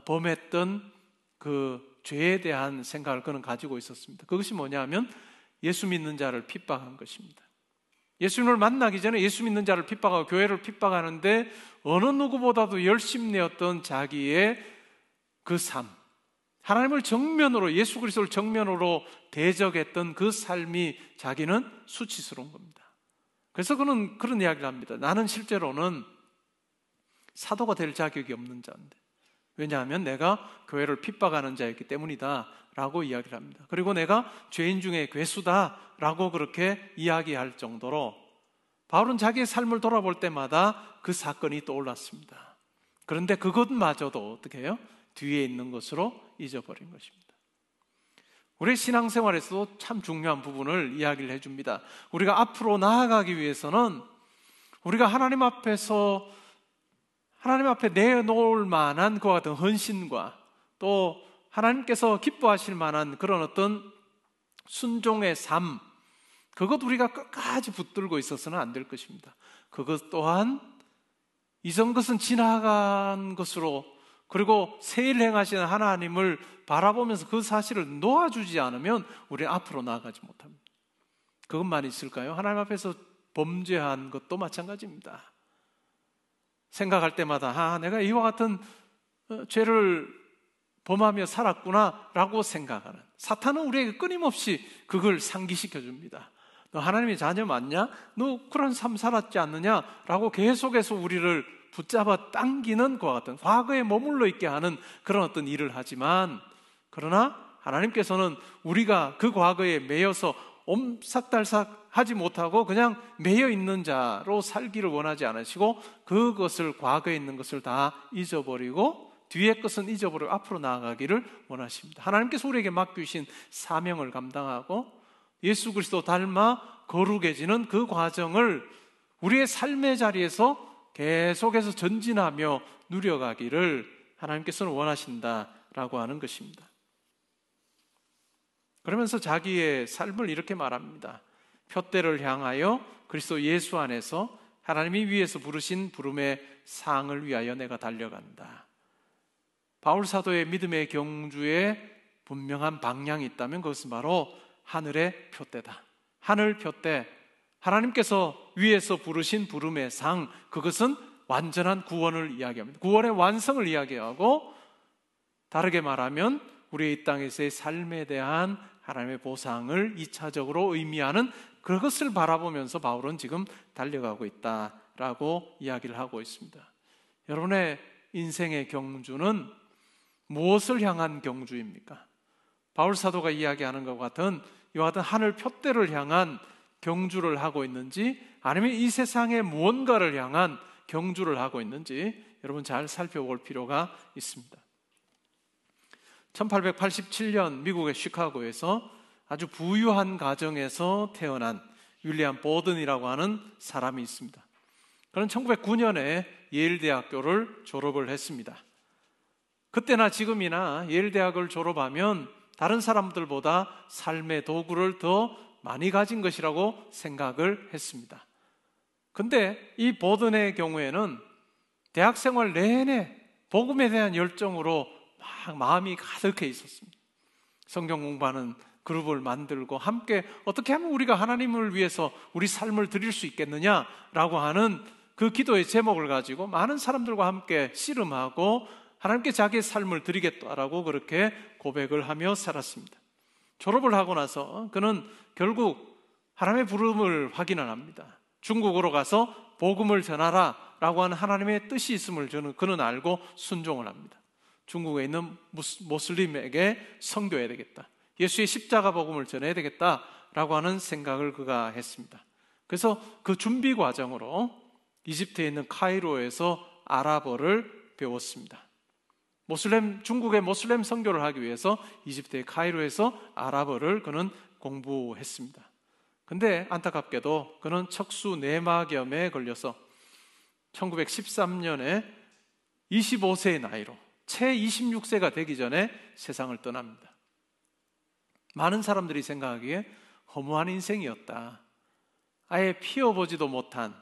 범했던 그 죄에 대한 생각을 그는 가지고 있었습니다. 그것이 뭐냐면 예수 믿는 자를 핍박한 것입니다. 예수님을 만나기 전에 예수 믿는 자를 핍박하고 교회를 핍박하는데 어느 누구보다도 열심내었던 자기의 그 삶, 하나님을 정면으로, 예수 그리스도를 정면으로 대적했던 그 삶이 자기는 수치스러운 겁니다. 그래서 그는 그런 이야기를 합니다. 나는 실제로는 사도가 될 자격이 없는 자인데, 왜냐하면 내가 교회를 핍박하는 자였기 때문이다 라고 이야기를 합니다. 그리고 내가 죄인 중에 괴수다 라고 그렇게 이야기할 정도로 바울은 자기의 삶을 돌아볼 때마다 그 사건이 떠올랐습니다. 그런데 그것마저도 어떻게 해요? 뒤에 있는 것으로 잊어버린 것입니다. 우리 신앙생활에서도 참 중요한 부분을 이야기를 해줍니다. 우리가 앞으로 나아가기 위해서는 우리가 하나님 앞에 내놓을 만한 그와 같은 헌신과 또 하나님께서 기뻐하실 만한 그런 어떤 순종의 삶, 그것 우리가 끝까지 붙들고 있어서는 안 될 것입니다. 그것 또한 이전 것은 지나간 것으로, 그리고 새 일 행하시는 하나님을 바라보면서 그 사실을 놓아주지 않으면 우리는 앞으로 나아가지 못합니다. 그것만 있을까요? 하나님 앞에서 범죄한 것도 마찬가지입니다. 생각할 때마다 내가 이와 같은 죄를 범하며 살았구나 라고 생각하는, 사탄은 우리에게 끊임없이 그걸 상기시켜 줍니다. 너 하나님의 자녀 맞냐? 너 그런 삶 살았지 않느냐? 라고 계속해서 우리를 붙잡아 당기는 것과 같은, 과거에 머물러 있게 하는 그런 어떤 일을 하지만, 그러나 하나님께서는 우리가 그 과거에 매여서 옴삭달삭 하지 못하고 그냥 매여 있는 자로 살기를 원하지 않으시고, 그것을, 과거에 있는 것을 다 잊어버리고 뒤의 것은 잊어버리고 앞으로 나아가기를 원하십니다. 하나님께서 우리에게 맡기신 사명을 감당하고 예수 그리스도 닮아 거룩해지는 그 과정을 우리의 삶의 자리에서 계속해서 전진하며 누려가기를 하나님께서는 원하신다라고 하는 것입니다. 그러면서 자기의 삶을 이렇게 말합니다. 표대를 향하여 그리스도 예수 안에서 하나님이 위에서 부르신 부름의 상을 위하여 내가 달려간다. 바울 사도의 믿음의 경주에 분명한 방향이 있다면 그것은 바로 하늘의 표대다. 하늘 표대, 하나님께서 위에서 부르신 부름의 상, 그것은 완전한 구원을 이야기합니다. 구원의 완성을 이야기하고, 다르게 말하면 우리의 이 땅에서의 삶에 대한 하나님의 보상을 2차적으로 의미하는 그것을 바라보면서 바울은 지금 달려가고 있다라고 이야기를 하고 있습니다. 여러분의 인생의 경주는 무엇을 향한 경주입니까? 바울 사도가 이야기하는 것 같은 이와 같은 하늘 표대를 향한 경주를 하고 있는지, 아니면 이 세상의 무언가를 향한 경주를 하고 있는지 여러분 잘 살펴볼 필요가 있습니다. 1887년 미국의 시카고에서 아주 부유한 가정에서 태어난 윌리엄 보든이라고 하는 사람이 있습니다. 그는 1909년에 예일대학교를 졸업을 했습니다. 그때나 지금이나 예일대학을 졸업하면 다른 사람들보다 삶의 도구를 더 많이 가진 것이라고 생각을 했습니다. 근데 이 보든의 경우에는 대학 생활 내내 복음에 대한 열정으로 막 마음이 가득해 있었습니다. 성경 공부하는 그룹을 만들고 함께 어떻게 하면 우리가 하나님을 위해서 우리 삶을 드릴 수 있겠느냐라고 하는 그 기도의 제목을 가지고 많은 사람들과 함께 씨름하고 하나님께 자기의 삶을 드리겠다라고 그렇게 고백을 하며 살았습니다. 졸업을 하고 나서 그는 결국 하나님의 부름을 확인을 합니다. 중국으로 가서 복음을 전하라 라고 하는 하나님의 뜻이 있음을 그는 알고 순종을 합니다. 중국에 있는 모슬림에게 선교해야 되겠다, 예수의 십자가 복음을 전해야 되겠다라고 하는 생각을 그가 했습니다. 그래서 그 준비 과정으로 이집트에 있는 카이로에서 아랍어를 배웠습니다. 중국의 모슬렘 선교를 하기 위해서 이집트의 카이로에서 아랍어를 그는 공부했습니다. 근데 안타깝게도 그는 척수 내막염에 걸려서 1913년에 25세의 나이로 채 26세가 되기 전에 세상을 떠납니다. 많은 사람들이 생각하기에 허무한 인생이었다, 아예 피워보지도 못한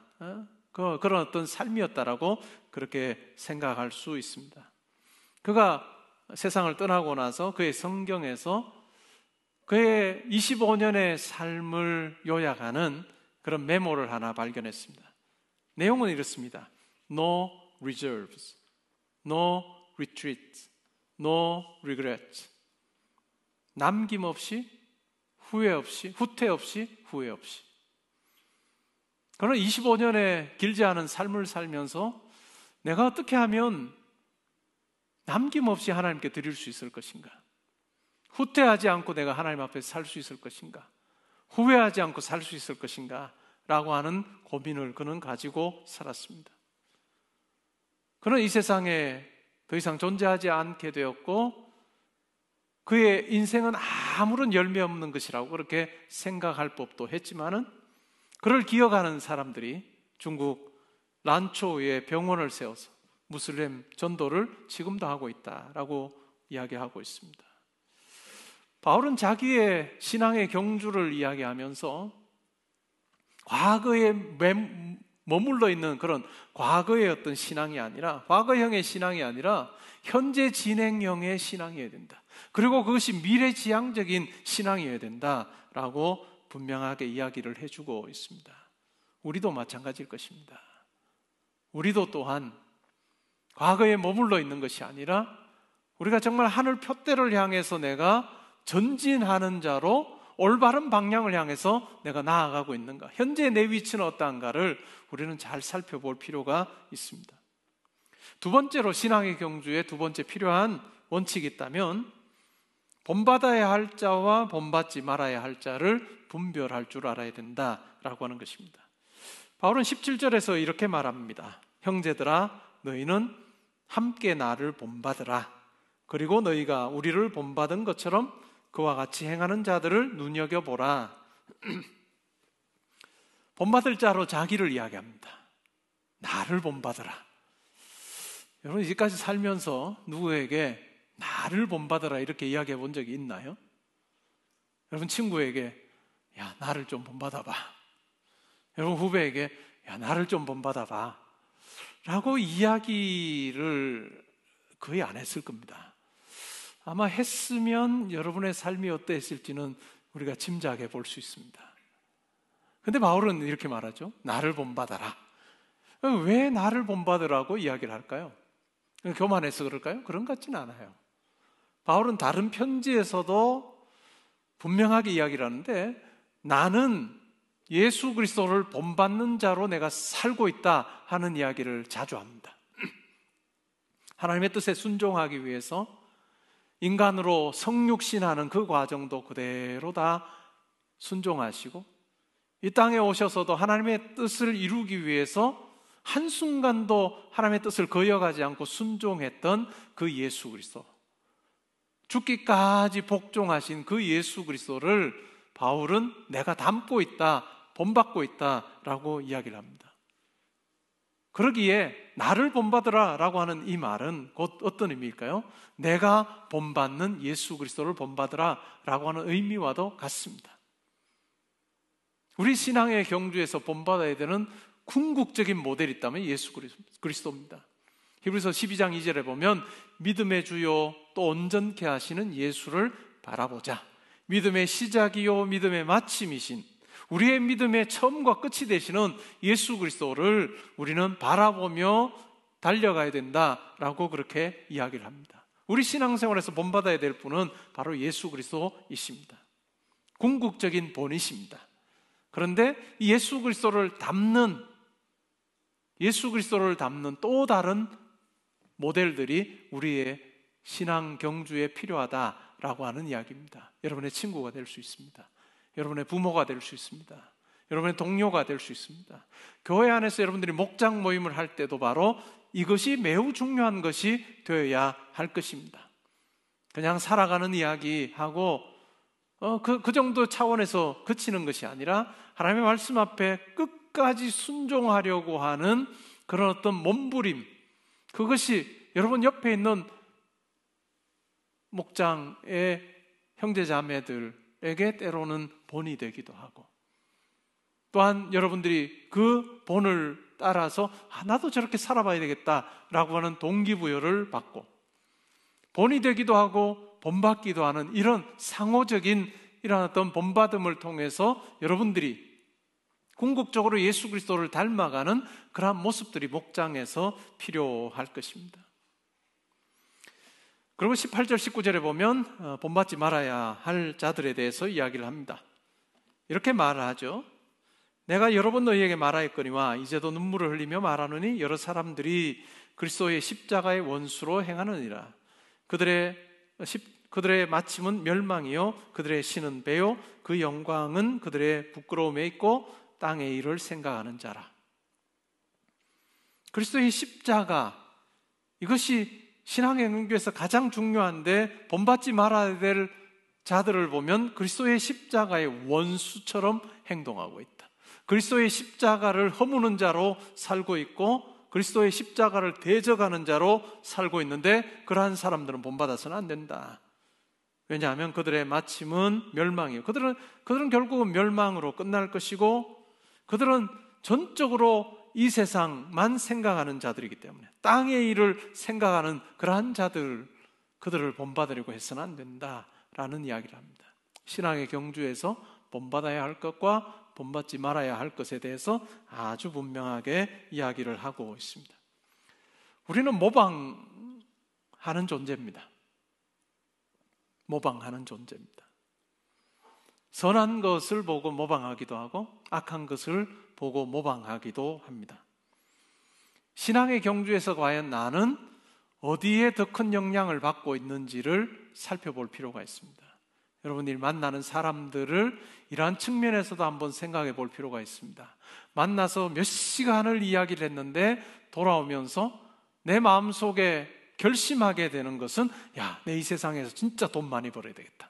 그런 어떤 삶이었다라고 그렇게 생각할 수 있습니다. 그가 세상을 떠나고 나서 그의 성경에서 그의 25년의 삶을 요약하는 그런 메모를 하나 발견했습니다. 내용은 이렇습니다. No reserves, no retreat, no regret. 남김없이, 후회 없이, 후퇴 없이, 후회 없이. 그는 25년의 길지 않은 삶을 살면서 내가 어떻게 하면 남김없이 하나님께 드릴 수 있을 것인가? 후퇴하지 않고 내가 하나님 앞에 살 수 있을 것인가? 후회하지 않고 살 수 있을 것인가? 라고 하는 고민을 그는 가지고 살았습니다. 그는 이 세상에 더 이상 존재하지 않게 되었고 그의 인생은 아무런 열매 없는 것이라고 그렇게 생각할 법도 했지만은 그를 기억하는 사람들이 중국 란초에 병원을 세워서 무슬림 전도를 지금도 하고 있다라고 이야기하고 있습니다. 바울은 자기의 신앙의 경주를 이야기하면서 과거에 머물러 있는 그런 과거의 어떤 신앙이 아니라, 과거형의 신앙이 아니라 현재 진행형의 신앙이어야 된다. 그리고 그것이 미래지향적인 신앙이어야 된다라고 분명하게 이야기를 해주고 있습니다. 우리도 마찬가지일 것입니다. 우리도 또한 과거에 머물러 있는 것이 아니라 우리가 정말 하늘 푯대를 향해서 내가 전진하는 자로 올바른 방향을 향해서 내가 나아가고 있는가, 현재 내 위치는 어떠한가를 우리는 잘 살펴볼 필요가 있습니다. 두 번째로 신앙의 경주에 두 번째 필요한 원칙이 있다면 본받아야 할 자와 본받지 말아야 할 자를 분별할 줄 알아야 된다라고 하는 것입니다. 바울은 17절에서 이렇게 말합니다. 형제들아, 너희는 함께 나를 본받으라. 그리고 너희가 우리를 본받은 것처럼 그와 같이 행하는 자들을 눈여겨보라. 본받을 자로 자기를 이야기합니다. 나를 본받으라. 여러분, 이제까지 살면서 누구에게 나를 본받으라 이렇게 이야기해 본 적이 있나요? 여러분, 친구에게 야, 나를 좀 본받아봐. 여러분, 후배에게 야, 나를 좀 본받아봐 라고 이야기를 거의 안 했을 겁니다. 아마 했으면 여러분의 삶이 어떠했을지는 우리가 짐작해 볼 수 있습니다. 근데 바울은 이렇게 말하죠. 나를 본받아라. 왜 나를 본받으라고 이야기를 할까요? 교만해서 그럴까요? 그런 것 같지는 않아요. 바울은 다른 편지에서도 분명하게 이야기를 하는데, 나는 예수 그리스도를 본받는 자로 내가 살고 있다 하는 이야기를 자주 합니다. 하나님의 뜻에 순종하기 위해서 인간으로 성육신하는 그 과정도 그대로 다 순종하시고, 이 땅에 오셔서도 하나님의 뜻을 이루기 위해서 한순간도 하나님의 뜻을 거역하지 않고 순종했던 그 예수 그리스도, 죽기까지 복종하신 그 예수 그리스도를 바울은 내가 닮고 있다 본받고 있다라고 이야기를 합니다. 그러기에 나를 본받으라 라고 하는 이 말은 곧 어떤 의미일까요? 내가 본받는 예수 그리스도를 본받으라 라고 하는 의미와도 같습니다. 우리 신앙의 경주에서 본받아야 되는 궁극적인 모델이 있다면 예수 그리스도입니다. 히브리서 12장 2절에 보면 믿음의 주요 또 온전케 하시는 예수를 바라보자. 믿음의 시작이요 믿음의 마침이신 우리의 믿음의 처음과 끝이 되시는 예수 그리스도를 우리는 바라보며 달려가야 된다라고 그렇게 이야기를 합니다. 우리 신앙생활에서 본받아야 될 분은 바로 예수 그리스도이십니다. 궁극적인 본이십니다. 그런데 이 예수 그리스도를 담는 또 다른 모델들이 우리의 신앙 경주에 필요하다라고 하는 이야기입니다. 여러분의 친구가 될 수 있습니다. 여러분의 부모가 될 수 있습니다. 여러분의 동료가 될 수 있습니다. 교회 안에서 여러분들이 목장 모임을 할 때도 바로 이것이 매우 중요한 것이 되어야 할 것입니다. 그냥 살아가는 이야기하고 그 정도 차원에서 그치는 것이 아니라 하나님의 말씀 앞에 끝까지 순종하려고 하는 그런 어떤 몸부림, 그것이 여러분 옆에 있는 목장의 형제자매들에게 때로는 본이 되기도 하고, 또한 여러분들이 그 본을 따라서 나도 저렇게 살아봐야 되겠다라고 하는 동기부여를 받고 본이 되기도 하고 본받기도 하는 이런 상호적인 이런 어떤 본받음을 통해서 여러분들이 궁극적으로 예수 그리스도를 닮아가는 그러한 모습들이 목장에서 필요할 것입니다. 그리고 18절 19절에 보면 본받지 말아야 할 자들에 대해서 이야기를 합니다. 이렇게 말을 하죠. 내가 여러 번 너희에게 말하였거니와 이제도 눈물을 흘리며 말하노니 여러 사람들이 그리스도의 십자가의 원수로 행하느니라. 그들의 마침은 멸망이요 그들의 신은 배요 그 영광은 그들의 부끄러움에 있고 땅의 일을 생각하는 자라. 그리스도의 십자가, 이것이 신앙의 경주에서 가장 중요한데 본받지 말아야 될 자들을 보면 그리스도의 십자가의 원수처럼 행동하고 있다. 그리스도의 십자가를 허무는 자로 살고 있고 그리스도의 십자가를 대적하는 자로 살고 있는데 그러한 사람들은 본받아서는 안 된다. 왜냐하면 그들의 마침은 멸망이에요. 그들은 결국은 멸망으로 끝날 것이고 그들은 전적으로 이 세상만 생각하는 자들이기 때문에 땅의 일을 생각하는 그러한 자들, 그들을 본받으려고 해서는 안 된다라는 이야기를 합니다. 신앙의 경주에서 본받아야 할 것과 본받지 말아야 할 것에 대해서 아주 분명하게 이야기를 하고 있습니다. 우리는 모방하는 존재입니다. 모방하는 존재입니다. 선한 것을 보고 모방하기도 하고 악한 것을 보고 모방하기도 합니다. 신앙의 경주에서 과연 나는 어디에 더 큰 영향을 받고 있는지를 살펴볼 필요가 있습니다. 여러분들이 만나는 사람들을 이러한 측면에서도 한번 생각해 볼 필요가 있습니다. 만나서 몇 시간을 이야기를 했는데 돌아오면서 내 마음속에 결심하게 되는 것은 내 이 세상에서 진짜 돈 많이 벌어야 되겠다.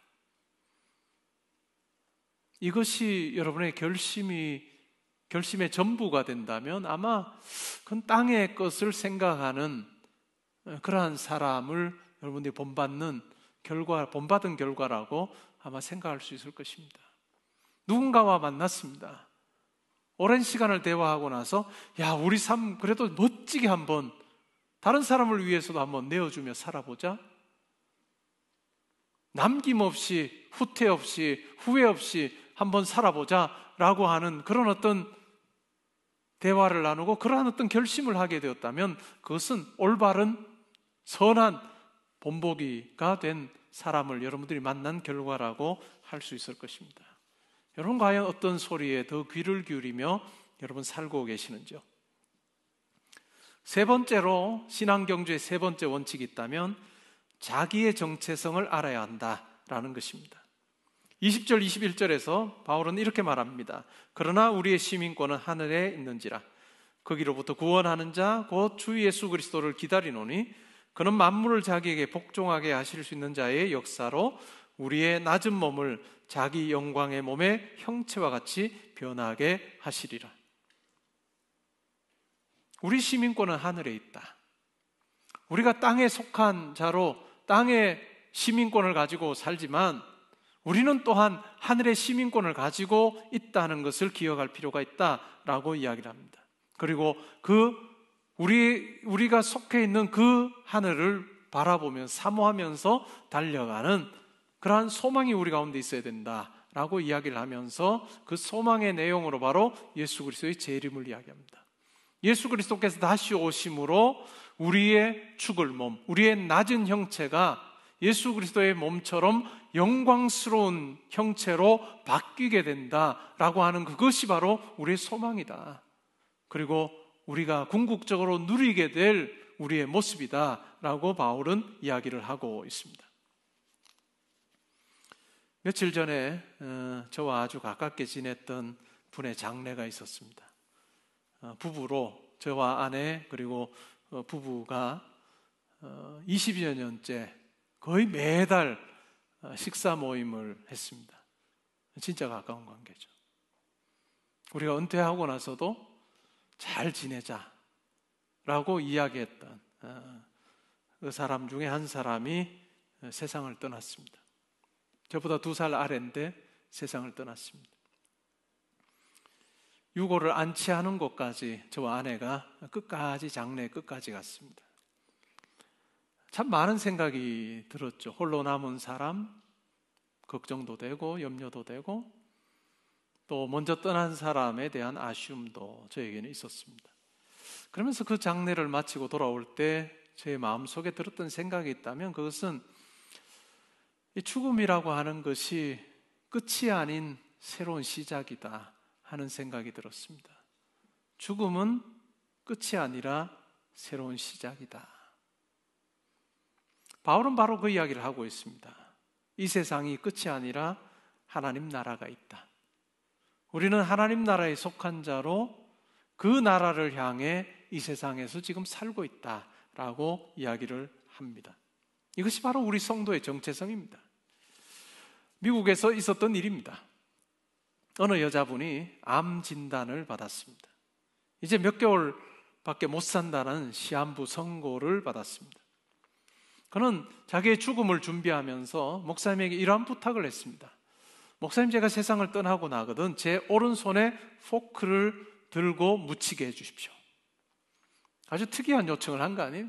이것이 여러분의 결심의 전부가 된다면 아마 그건 땅의 것을 생각하는 그러한 사람을 여러분들이 본받은 결과라고 아마 생각할 수 있을 것입니다. 누군가와 만났습니다. 오랜 시간을 대화하고 나서 우리 삶 그래도 멋지게 한번 다른 사람을 위해서도 한번 내어주며 살아보자. 남김없이 후퇴 없이 후회 없이 한번 살아보자 라고 하는 그런 어떤 대화를 나누고 그러한 어떤 결심을 하게 되었다면 그것은 올바른 선한 본보기가 된 사람을 여러분들이 만난 결과라고 할 수 있을 것입니다. 여러분 과연 어떤 소리에 더 귀를 기울이며 여러분 살고 계시는지요? 세 번째로 신앙경주의 세 번째 원칙이 있다면 자기의 정체성을 알아야 한다라는 것입니다. 20절 21절에서 바울은 이렇게 말합니다. 그러나 우리의 시민권은 하늘에 있는지라 거기로부터 구원하는 자 곧 주 예수 그리스도를 기다리노니 그는 만물을 자기에게 복종하게 하실 수 있는 자의 역사로 우리의 낮은 몸을 자기 영광의 몸의 형체와 같이 변하게 하시리라. 우리 시민권은 하늘에 있다. 우리가 땅에 속한 자로 땅의 시민권을 가지고 살지만 우리는 또한 하늘의 시민권을 가지고 있다는 것을 기억할 필요가 있다라고 이야기를 합니다. 그리고 우리가 속해 있는 그 하늘을 바라보며 사모하면서 달려가는 그러한 소망이 우리 가운데 있어야 된다라고 이야기를 하면서 그 소망의 내용으로 바로 예수 그리스도의 재림을 이야기합니다. 예수 그리스도께서 다시 오심으로 우리의 죽을 몸, 우리의 낮은 형체가 예수 그리스도의 몸처럼 영광스러운 형체로 바뀌게 된다라고 하는 그것이 바로 우리의 소망이다. 그리고 우리가 궁극적으로 누리게 될 우리의 모습이다라고 바울은 이야기를 하고 있습니다. 며칠 전에 저와 아주 가깝게 지냈던 분의 장례가 있었습니다. 부부로 저와 아내 그리고 부부가 20여 년째 거의 매달 식사 모임을 했습니다. 진짜 가까운 관계죠. 우리가 은퇴하고 나서도 잘 지내자라고 이야기했던 그 사람 중에 한 사람이 세상을 떠났습니다. 저보다 2살 아래인데 세상을 떠났습니다. 유고를 안치하는 곳까지 저와 아내가 끝까지 장례 끝까지 갔습니다. 참 많은 생각이 들었죠. 홀로 남은 사람 걱정도 되고 염려도 되고 또 먼저 떠난 사람에 대한 아쉬움도 저에게는 있었습니다. 그러면서 그 장례를 마치고 돌아올 때 제 마음속에 들었던 생각이 있다면 그것은 이 죽음이라고 하는 것이 끝이 아닌 새로운 시작이다 하는 생각이 들었습니다. 죽음은 끝이 아니라 새로운 시작이다. 바울은 바로 그 이야기를 하고 있습니다. 이 세상이 끝이 아니라 하나님 나라가 있다. 우리는 하나님 나라에 속한 자로 그 나라를 향해 이 세상에서 지금 살고 있다라고 이야기를 합니다. 이것이 바로 우리 성도의 정체성입니다. 미국에서 있었던 일입니다. 어느 여자분이 암 진단을 받았습니다. 이제 몇 개월밖에 못 산다는 시한부 선고를 받았습니다. 그는 자기의 죽음을 준비하면서 목사님에게 이러한 부탁을 했습니다. 목사님, 제가 세상을 떠나고 나거든 제 오른손에 포크를 들고 묻히게 해주십시오. 아주 특이한 요청을 한 거 아니에요?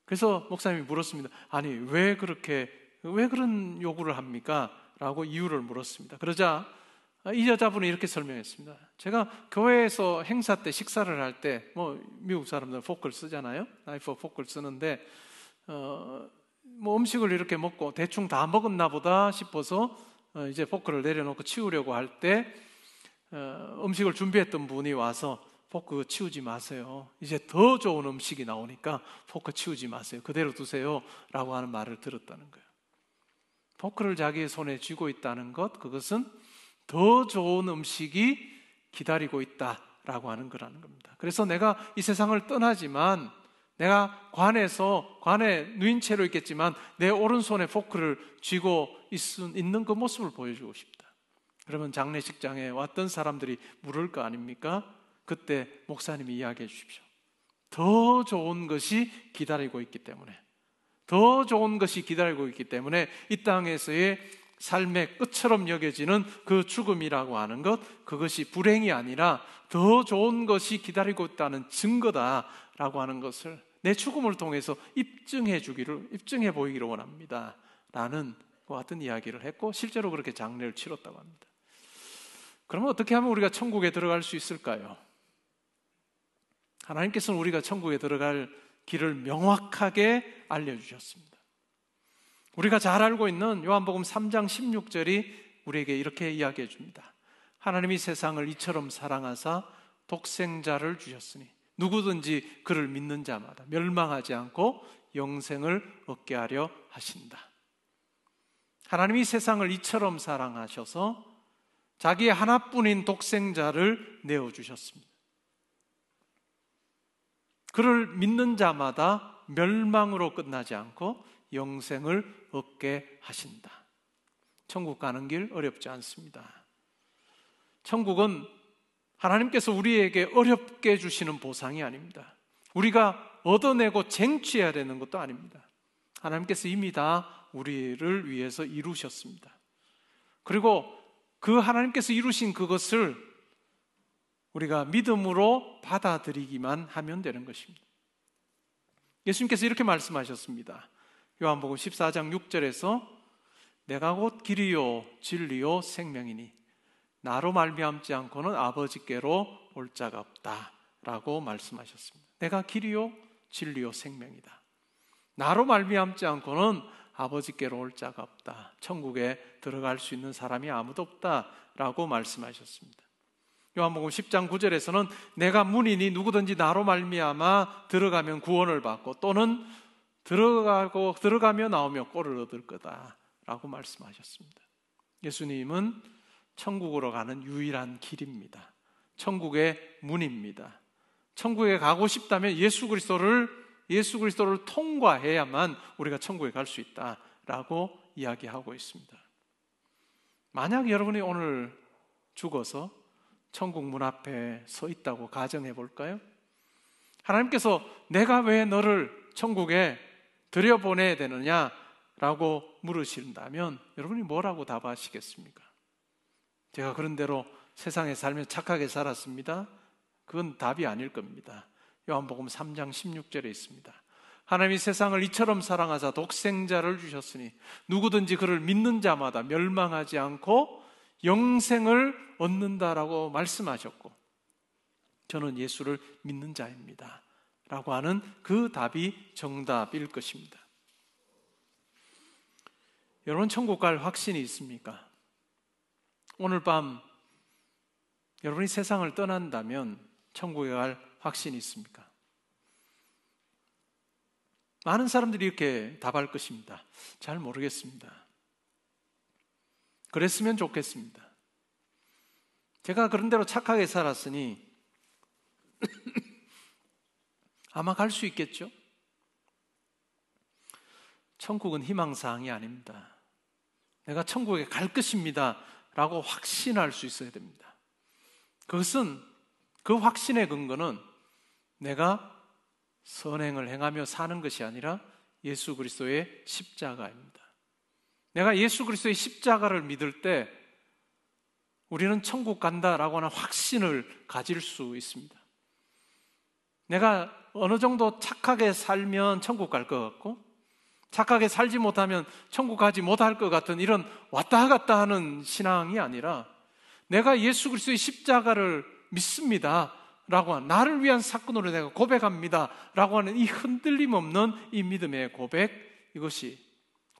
그래서 목사님이 물었습니다. 아니 왜 그런 요구를 합니까? 라고 이유를 물었습니다. 그러자 이 여자분이 이렇게 설명했습니다. 제가 교회에서 행사 때 식사를 할 때 미국 사람들은 포크를 쓰잖아요. 나이프 포크를 쓰는데 음식을 이렇게 먹고 대충 다 먹었나 보다 싶어서 이제 포크를 내려놓고 치우려고 할 때 음식을 준비했던 분이 와서 포크 치우지 마세요. 이제 더 좋은 음식이 나오니까 포크 치우지 마세요. 그대로 두세요. 라고 하는 말을 들었다는 거예요. 포크를 자기의 손에 쥐고 있다는 것, 그것은 더 좋은 음식이 기다리고 있다라고 하는 거라는 겁니다. 그래서 내가 이 세상을 떠나지만 내가 관에 누인 채로 있겠지만 내 오른손에 포크를 쥐고 있는 그 모습을 보여주고 싶다. 그러면 장례식장에 왔던 사람들이 물을 거 아닙니까? 그때 목사님이 이야기해 주십시오. 더 좋은 것이 기다리고 있기 때문에, 더 좋은 것이 기다리고 있기 때문에 이 땅에서의 삶의 끝처럼 여겨지는 그 죽음이라고 하는 것, 그것이 불행이 아니라 더 좋은 것이 기다리고 있다는 증거다라고 하는 것을 내 죽음을 통해서 입증해 보이기를 원합니다 라는 것 같은 이야기를 했고, 실제로 그렇게 장례를 치렀다고 합니다. 그러면 어떻게 하면 우리가 천국에 들어갈 수 있을까요? 하나님께서는 우리가 천국에 들어갈 길을 명확하게 알려주셨습니다. 우리가 잘 알고 있는 요한복음 3장 16절이 우리에게 이렇게 이야기해 줍니다. 하나님이 세상을 이처럼 사랑하사 독생자를 주셨으니 누구든지 그를 믿는 자마다 멸망하지 않고 영생을 얻게 하려 하신다. 하나님이 세상을 이처럼 사랑하셔서 자기의 하나뿐인 독생자를 내어주셨습니다. 그를 믿는 자마다 멸망으로 끝나지 않고 영생을 얻게 하신다. 천국 가는 길 어렵지 않습니다. 천국은 하나님께서 우리에게 어렵게 주시는 보상이 아닙니다. 우리가 얻어내고 쟁취해야 되는 것도 아닙니다. 하나님께서 이미 다 우리를 위해서 이루셨습니다. 그리고 그 하나님께서 이루신 그것을 우리가 믿음으로 받아들이기만 하면 되는 것입니다. 예수님께서 이렇게 말씀하셨습니다. 요한복음 14장 6절에서 내가 곧 길이요 진리요 생명이니 나로 말미암지 않고는 아버지께로 올 자가 없다 라고 말씀하셨습니다. 내가 길이요 진리요 생명이다. 나로 말미암지 않고는 아버지께로 올 자가 없다. 천국에 들어갈 수 있는 사람이 아무도 없다 라고 말씀하셨습니다. 요한복음 10장 9절에서는 내가 문이니 누구든지 나로 말미암아 들어가면 구원을 받고 또는 들어가며 나오며 꼴을 얻을 거다 라고 말씀하셨습니다. 예수님은 천국으로 가는 유일한 길입니다. 천국의 문입니다. 천국에 가고 싶다면 예수 그리스도를 통과해야만 우리가 천국에 갈 수 있다라고 이야기하고 있습니다. 만약 여러분이 오늘 죽어서 천국 문 앞에 서 있다고 가정해 볼까요? 하나님께서 내가 왜 너를 천국에 들여보내야 되느냐라고 물으신다면 여러분이 뭐라고 답하시겠습니까? 제가 그런 대로 세상에 살며 착하게 살았습니다. 그건 답이 아닐 겁니다. 요한복음 3장 16절에 있습니다. 하나님이 세상을 이처럼 사랑하사 독생자를 주셨으니 누구든지 그를 믿는 자마다 멸망하지 않고 영생을 얻는다라고 말씀하셨고 저는 예수를 믿는 자입니다 라고 하는 그 답이 정답일 것입니다. 여러분 천국 갈 확신이 있습니까? 오늘 밤 여러분이 세상을 떠난다면 천국에 갈 확신이 있습니까? 많은 사람들이 이렇게 답할 것입니다. 잘 모르겠습니다. 그랬으면 좋겠습니다. 제가 그런 대로 착하게 살았으니 아마 갈 수 있겠죠? 천국은 희망사항이 아닙니다. 내가 천국에 갈 것입니다 라고 확신할 수 있어야 됩니다. 그것은 그 확신의 근거는 내가 선행을 행하며 사는 것이 아니라 예수 그리스도의 십자가입니다. 내가 예수 그리스도의 십자가를 믿을 때 우리는 천국 간다라고 하는 확신을 가질 수 있습니다. 내가 어느 정도 착하게 살면 천국 갈 것 같고 착하게 살지 못하면 천국 가지 못할 것 같은 이런 왔다 갔다 하는 신앙이 아니라 내가 예수 그리스도의 십자가를 믿습니다 라고 하는 나를 위한 사건으로 내가 고백합니다 라고 하는 이 흔들림 없는 이 믿음의 고백, 이것이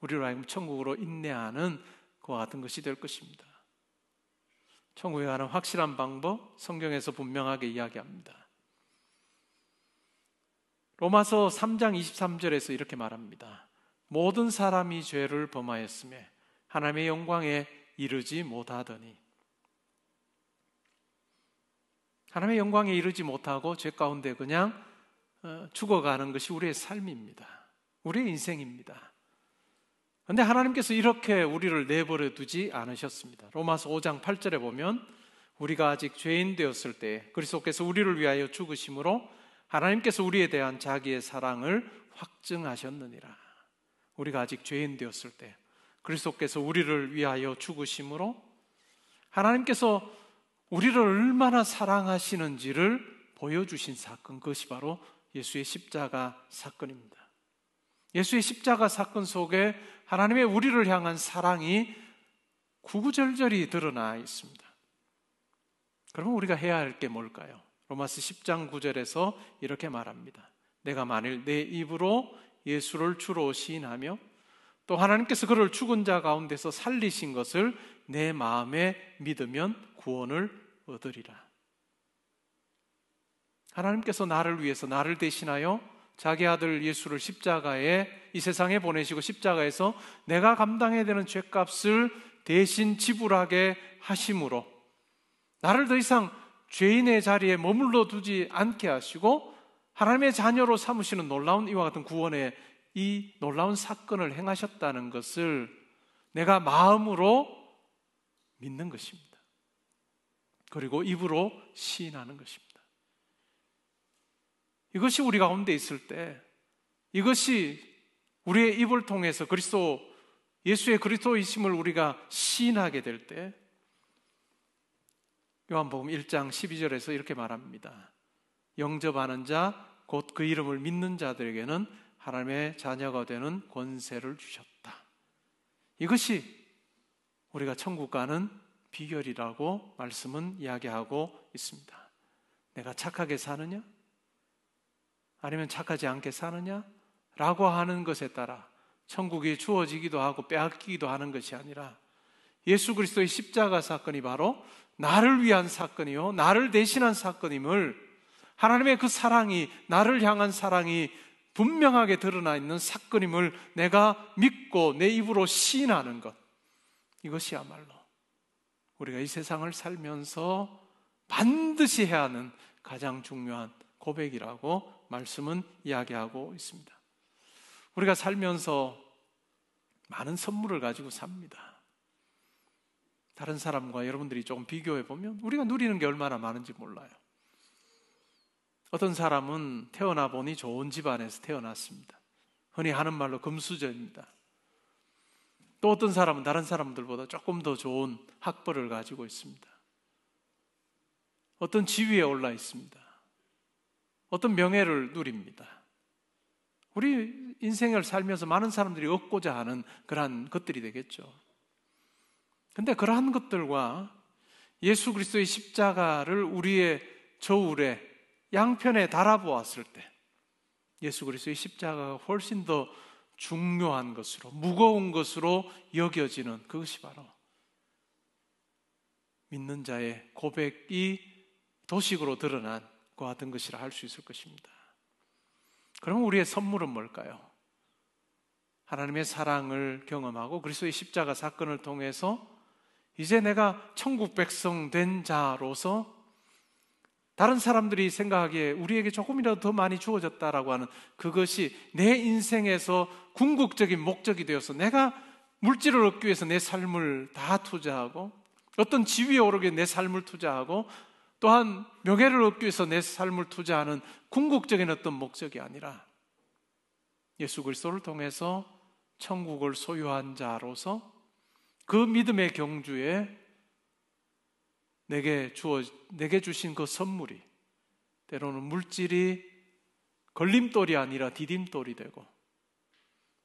우리로 하여금 천국으로 인내하는 그와 같은 것이 될 것입니다. 천국에 가는 확실한 방법 성경에서 분명하게 이야기합니다. 로마서 3장 23절에서 이렇게 말합니다. 모든 사람이 죄를 범하였으며 하나님의 영광에 이르지 못하더니, 하나님의 영광에 이르지 못하고 죄 가운데 그냥 죽어가는 것이 우리의 삶입니다. 우리의 인생입니다. 그런데 하나님께서 이렇게 우리를 내버려 두지 않으셨습니다. 로마서 5장 8절에 보면 우리가 아직 죄인 되었을 때 그리스도께서 우리를 위하여 죽으심으로 하나님께서 우리에 대한 자기의 사랑을 확증하셨느니라. 우리가 아직 죄인 되었을 때 그리스도께서 우리를 위하여 죽으심으로 하나님께서 우리를 얼마나 사랑하시는지를 보여주신 사건, 그것이 바로 예수의 십자가 사건입니다. 예수의 십자가 사건 속에 하나님의 우리를 향한 사랑이 구구절절히 드러나 있습니다. 그러면 우리가 해야 할 게 뭘까요? 로마서 10장 9절에서 이렇게 말합니다. 내가 만일 내 입으로 예수를 주로 시인하며 또 하나님께서 그를 죽은 자 가운데서 살리신 것을 내 마음에 믿으면 구원을 얻으리라. 하나님께서 나를 위해서 나를 대신하여 자기 아들 예수를 십자가에 이 세상에 보내시고 십자가에서 내가 감당해야 되는 죄값을 대신 지불하게 하심으로 나를 더 이상 죄인의 자리에 머물러 두지 않게 하시고 하나님의 자녀로 삼으시는 놀라운 이와 같은 구원의 이 놀라운 사건을 행하셨다는 것을 내가 마음으로 믿는 것입니다. 그리고 입으로 시인하는 것입니다. 이것이 우리 가운데 있을 때, 이것이 우리의 입을 통해서 예수의 그리스도이심을 우리가 시인하게 될 때, 요한복음 1장 12절에서 이렇게 말합니다. 영접하는 자, 곧 그 이름을 믿는 자들에게는 하나님의 자녀가 되는 권세를 주셨다. 이것이 우리가 천국 가는 비결이라고 말씀은 이야기하고 있습니다. 내가 착하게 사느냐? 아니면 착하지 않게 사느냐? 라고 하는 것에 따라 천국이 주어지기도 하고 빼앗기기도 하는 것이 아니라 예수 그리스도의 십자가 사건이 바로 나를 위한 사건이요, 나를 대신한 사건임을, 하나님의 그 사랑이, 나를 향한 사랑이 분명하게 드러나 있는 사건임을 내가 믿고 내 입으로 시인하는 것, 이것이야말로 우리가 이 세상을 살면서 반드시 해야 하는 가장 중요한 고백이라고 말씀은 이야기하고 있습니다. 우리가 살면서 많은 선물을 가지고 삽니다. 다른 사람과 여러분들이 조금 비교해 보면 우리가 누리는 게 얼마나 많은지 몰라요. 어떤 사람은 태어나 보니 좋은 집안에서 태어났습니다. 흔히 하는 말로 금수저입니다. 또 어떤 사람은 다른 사람들보다 조금 더 좋은 학벌을 가지고 있습니다. 어떤 지위에 올라 있습니다. 어떤 명예를 누립니다. 우리 인생을 살면서 많은 사람들이 얻고자 하는 그러한 것들이 되겠죠. 근데 그러한 것들과 예수 그리스도의 십자가를 우리의 저울에 양편에 달아보았을 때 예수 그리스도의 십자가가 훨씬 더 중요한 것으로, 무거운 것으로 여겨지는 그것이 바로 믿는 자의 고백이 도식으로 드러난 것 같은 것이라 할 수 있을 것입니다. 그러면 우리의 선물은 뭘까요? 하나님의 사랑을 경험하고 그리스도의 십자가 사건을 통해서 이제 내가 천국 백성 된 자로서 다른 사람들이 생각하기에 우리에게 조금이라도 더 많이 주어졌다라고 하는 그것이 내 인생에서 궁극적인 목적이 되어서 내가 물질을 얻기 위해서 내 삶을 다 투자하고 어떤 지위에 오르기 위해 내 삶을 투자하고 또한 명예를 얻기 위해서 내 삶을 투자하는 궁극적인 어떤 목적이 아니라 예수 그리스도를 통해서 천국을 소유한 자로서 그 믿음의 경주에 내게 주신 그 선물이 때로는 물질이 걸림돌이 아니라 디딤돌이 되고,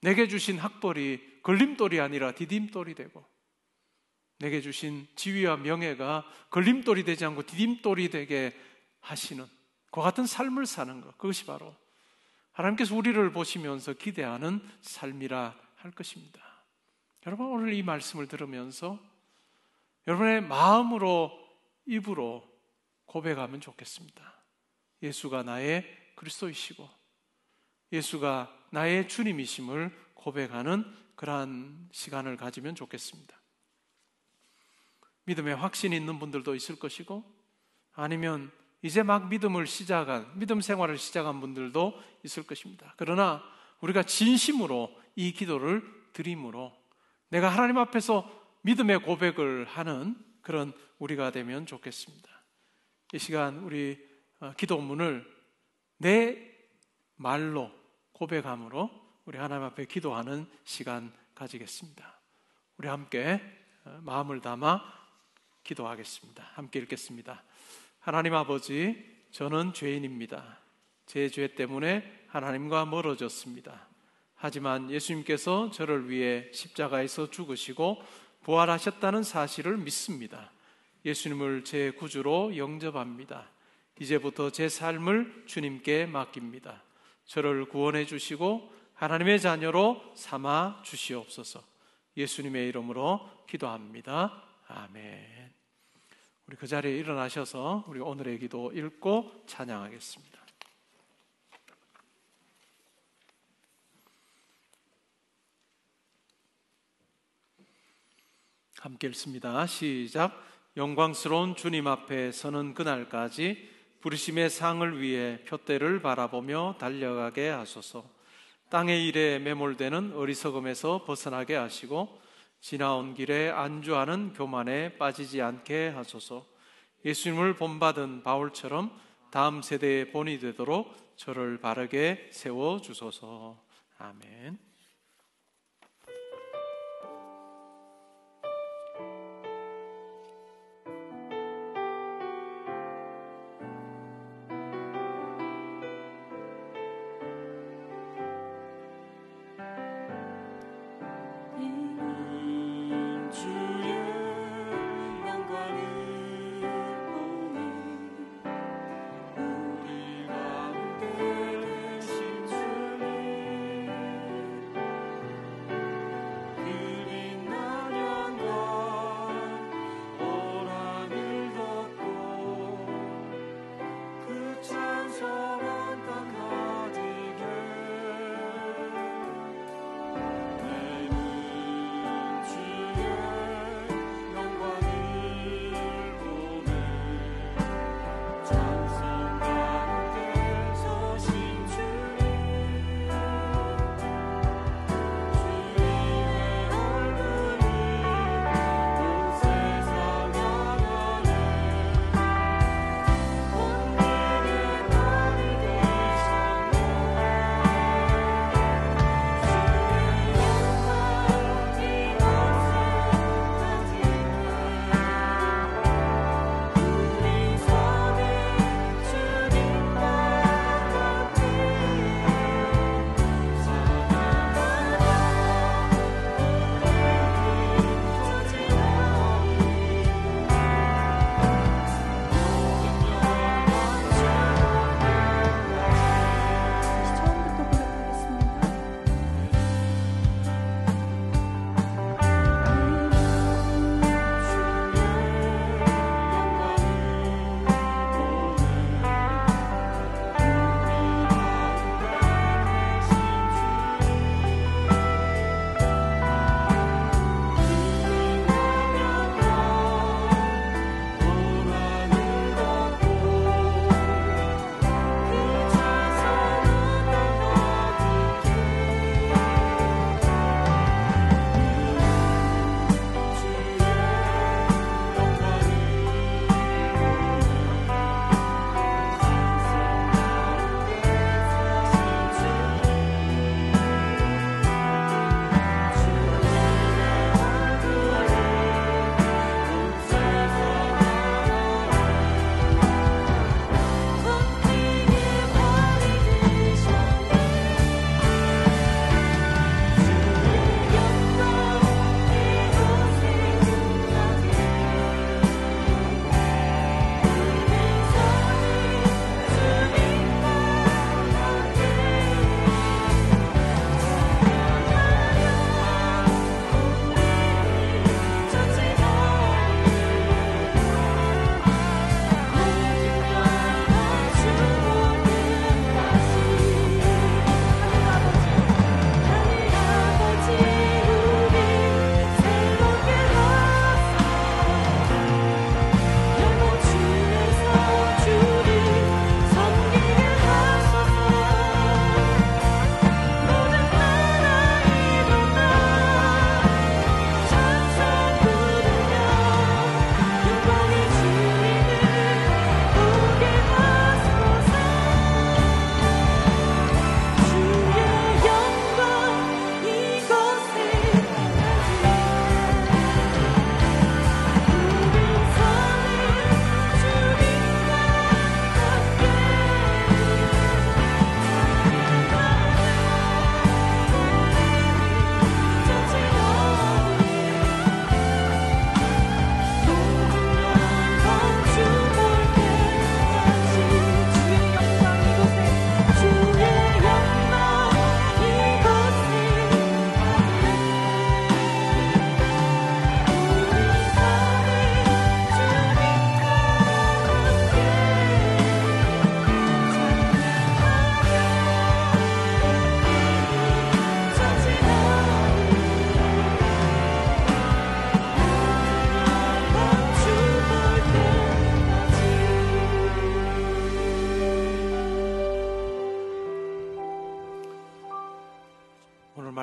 내게 주신 학벌이 걸림돌이 아니라 디딤돌이 되고, 내게 주신 지위와 명예가 걸림돌이 되지 않고 디딤돌이 되게 하시는 그 같은 삶을 사는 것, 그것이 바로 하나님께서 우리를 보시면서 기대하는 삶이라 할 것입니다. 여러분, 오늘 이 말씀을 들으면서 여러분의 마음으로, 입으로 고백하면 좋겠습니다. 예수가 나의 그리스도이시고 예수가 나의 주님이심을 고백하는 그러한 시간을 가지면 좋겠습니다. 믿음에 확신이 있는 분들도 있을 것이고, 아니면 이제 막 믿음 생활을 시작한 분들도 있을 것입니다. 그러나 우리가 진심으로 이 기도를 드림으로 내가 하나님 앞에서 믿음의 고백을 하는 그런 우리가 되면 좋겠습니다. 이 시간 우리 기도문을 내 말로 고백함으로 우리 하나님 앞에 기도하는 시간 가지겠습니다. 우리 함께 마음을 담아 기도하겠습니다. 함께 읽겠습니다. 하나님 아버지, 저는 죄인입니다. 제 죄 때문에 하나님과 멀어졌습니다. 하지만 예수님께서 저를 위해 십자가에서 죽으시고 부활하셨다는 사실을 믿습니다. 예수님을 제 구주로 영접합니다. 이제부터 제 삶을 주님께 맡깁니다. 저를 구원해 주시고 하나님의 자녀로 삼아 주시옵소서. 예수님의 이름으로 기도합니다. 아멘. 우리 그 자리에 일어나셔서 우리 오늘의 기도 읽고 찬양하겠습니다. 함께 읽습니다. 시작. 영광스러운 주님 앞에 서는 그날까지 부르심의 상을 위해 표대를 바라보며 달려가게 하소서. 땅의 일에 매몰되는 어리석음에서 벗어나게 하시고 지나온 길에 안주하는 교만에 빠지지 않게 하소서. 예수님을 본받은 바울처럼 다음 세대의 본이 되도록 저를 바르게 세워주소서. 아멘.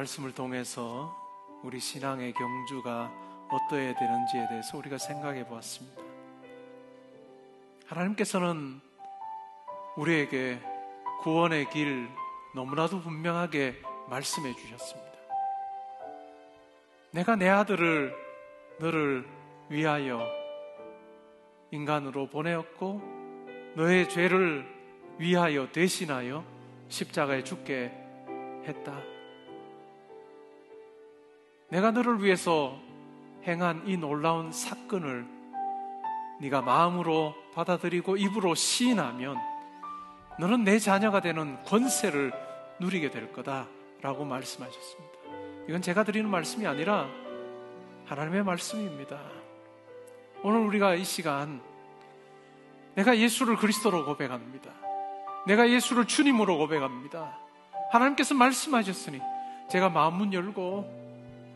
말씀을 통해서 우리 신앙의 경주가 어떠해야 되는지에 대해서 우리가 생각해 보았습니다. 하나님께서는 우리에게 구원의 길 너무나도 분명하게 말씀해 주셨습니다. 내가 내 아들을 너를 위하여 인간으로 보내었고 너의 죄를 위하여 대신하여 십자가에 죽게 했다. 내가 너를 위해서 행한 이 놀라운 사건을 네가 마음으로 받아들이고 입으로 시인하면 너는 내 자녀가 되는 권세를 누리게 될 거다라고 말씀하셨습니다. 이건 제가 드리는 말씀이 아니라 하나님의 말씀입니다. 오늘 우리가 이 시간 내가 예수를 그리스도로 고백합니다. 내가 예수를 주님으로 고백합니다. 하나님께서 말씀하셨으니 제가 마음문 열고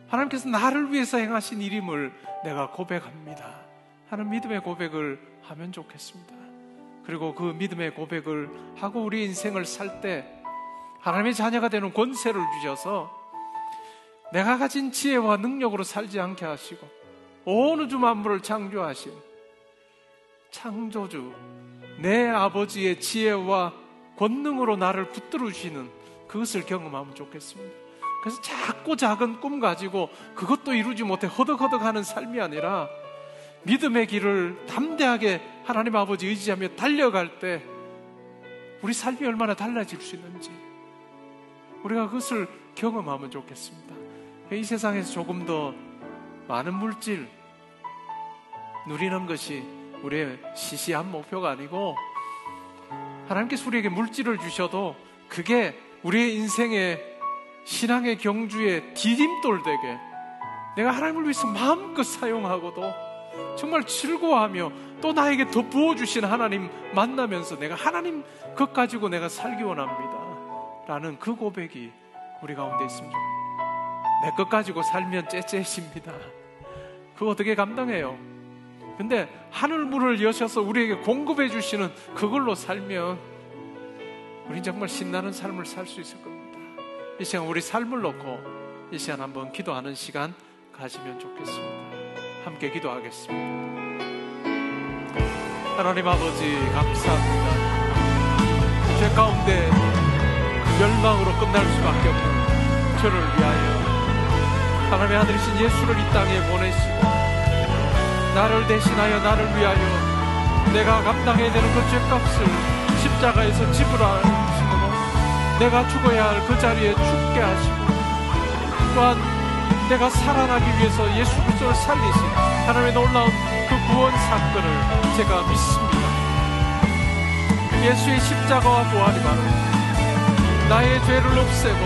하나님께서 나를 위해서 행하신 일임을 내가 고백합니다 하는 믿음의 고백을 하면 좋겠습니다. 그리고 그 믿음의 고백을 하고 우리 인생을 살 때 하나님의 자녀가 되는 권세를 주셔서 내가 가진 지혜와 능력으로 살지 않게 하시고 온 우주 만물을 창조하신 창조주 내 아버지의 지혜와 권능으로 나를 붙들어 주시는 그것을 경험하면 좋겠습니다. 그래서 자꾸 작은 꿈 가지고 그것도 이루지 못해 허덕허덕하는 삶이 아니라 믿음의 길을 담대하게 하나님 아버지 의지하며 달려갈 때 우리 삶이 얼마나 달라질 수 있는지 우리가 그것을 경험하면 좋겠습니다. 이 세상에서 조금 더 많은 물질 누리는 것이 우리의 시시한 목표가 아니고 하나님께서 우리에게 물질을 주셔도 그게 우리의 인생의 신앙의 경주에 디딤돌 되게 내가 하나님을 위해서 마음껏 사용하고도 정말 즐거워하며 또 나에게 더 부어주신 하나님 만나면서 내가 하나님 것 가지고 내가 살기 원합니다 라는 그 고백이 우리 가운데 있습니다. 내 것 가지고 살면 째째해집니다. 그거 어떻게 감당해요? 근데 하늘문을 여셔서 우리에게 공급해 주시는 그걸로 살면 우린 정말 신나는 삶을 살 수 있을 겁니다. 이 시간 우리 삶을 놓고 이 시간 한번 기도하는 시간 가지면 좋겠습니다. 함께 기도하겠습니다. 하나님 아버지 감사합니다. 죄 가운데 멸망으로 끝날 수밖에 없는 저를 위하여 하나님의 아들이신 예수를 이 땅에 보내시고 나를 대신하여 나를 위하여 내가 감당해야 되는 그 죄값을 십자가에서 지불하심으로 내가 죽어야 할 그 자리에 죽게 하시고 또한 내가 살아나기 위해서 예수 그리스도를 살리신 하나님의 놀라운 그 구원 사건을 제가 믿습니다. 예수의 십자가와 부활이 바로 나의 죄를 없애고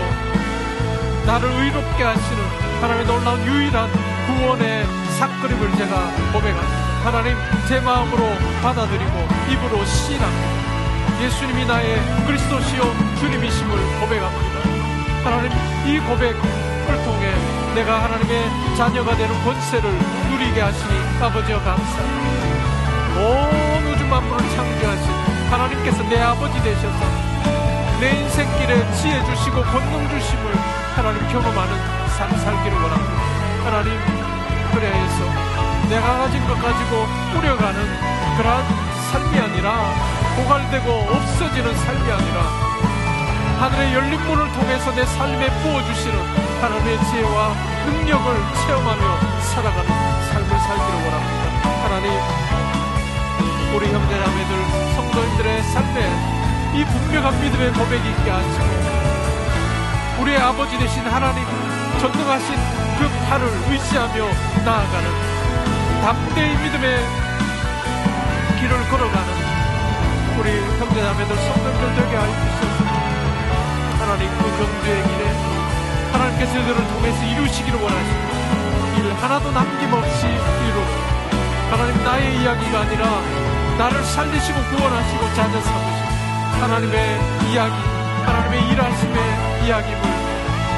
나를 의롭게 하시는 하나님의 놀라운 유일한 구원의 사건임을 제가 고백합니다. 하나님 제 마음으로 받아들이고 입으로 시인합니다. 예수님이 나의 그리스도시요 주님이심을 고백합니다. 하나님 이 고백을 통해 내가 하나님의 자녀가 되는 권세를 누리게 하시니 아버지여 감사합니다. 온 우주 만물을 창조하신 하나님께서 내 아버지 되셔서 내 인생길에 지혜 주시고 권능 주심을 하나님 경험하는 삶 살기를 원합니다. 하나님 그래서 내가 가진 것 가지고 꾸려가는 그러한 삶이 아니라 고갈되고 없어지는 삶이 아니라 하늘의 열린 문을 통해서 내 삶에 부어주시는 하나님의 지혜와 능력을 체험하며 살아가는 삶을 살기를 원합니다. 하나님 우리 형제자매들 성도님들의 삶에 이 분명한 믿음의 고백이 있게 하시고 우리의 아버지 되신 하나님 전능하신 그 팔을 의지하며 나아가는 담대히 믿음의 길을 걸어가는 우리 형제자매들 성도들 되게 하여 주셔서 하나님 그 경주의 길에 하나님께서 그들을 통해서 이루시기를 원하시고 일 하나도 남김없이 이루고 하나님 나의 이야기가 아니라 나를 살리시고 구원하시고 자녀 삼으시고 하나님의 이야기 하나님의 일하심의 이야기를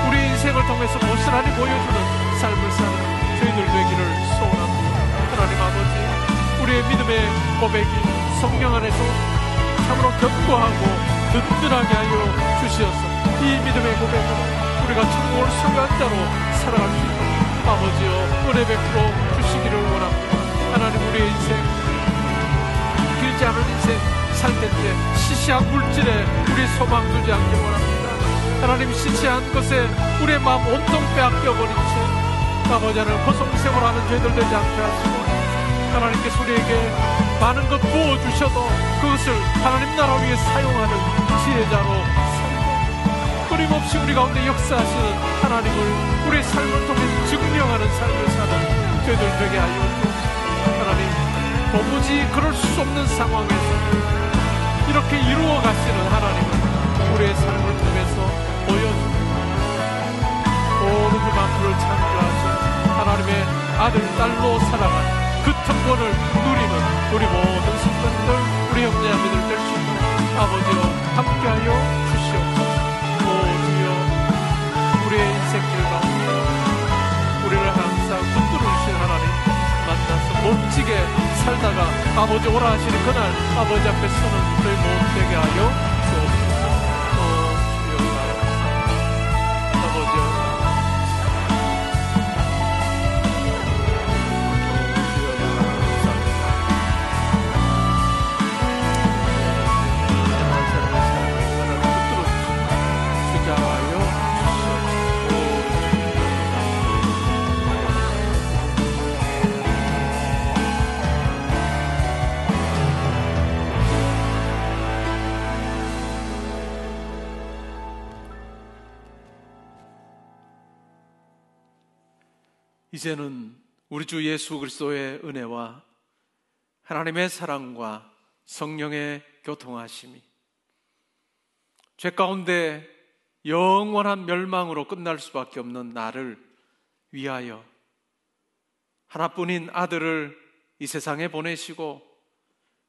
우리 인생을 통해서 고스란히 보여주는 삶을 사는 저희들 되기를 소원합니다. 하나님 아버지 우리의 믿음의 고백이 성령 안에서 참으로 견고하고 든든하게 하여 주시어서 이 믿음의 고백으로 우리가 천국을 소유한 자로 살아갈 수 있도록 아버지여 은혜 베풀어 주시기를 원합니다. 하나님, 우리의 인생, 길지 않은 인생 살 텐데 시시한 물질에 우리 소망 두지 않기 원합니다. 하나님, 시시한 것에 우리의 마음 온통 빼앗겨버린 채 아버지 하나님 고성생활하는 죄들 되지 않게 하시고, 하나님께서 우리에게 많은 것 부어주셔도 그것을 하나님 나라 위에 사용하는 지혜자로 살고, 끊임없이 우리 가운데 역사하시는 하나님을 우리의 삶을 통해 증명하는 삶을 사는 죄들 되게 하여 주옵소서. 하나님, 도무지 그럴 수 없는 상황에서 이렇게 이루어 가시는 하나님을 우리의 삶을 통해서 보여줍니다. 온 우주 만물을 창조하신 하나님의 아들, 딸로 살아가는 그 특권을 누리는 우리 모든 성도들, 우리 형제자매들 될 수 있도록 아버지여 함께하여 주시옵소서. 오 주여, 우리의 인생길 가운데 우리를 항상 붙들어주신 하나님 만나서 멋지게 살다가 아버지 오라 하시는 그날 아버지 앞에 서는 저희 모두 되게 하여 주옵소서. 오 주여, 아버지여, 이제는 우리 주 예수 그리스도의 은혜와 하나님의 사랑과 성령의 교통하심이 죄 가운데 영원한 멸망으로 끝날 수밖에 없는 나를 위하여 하나뿐인 아들을 이 세상에 보내시고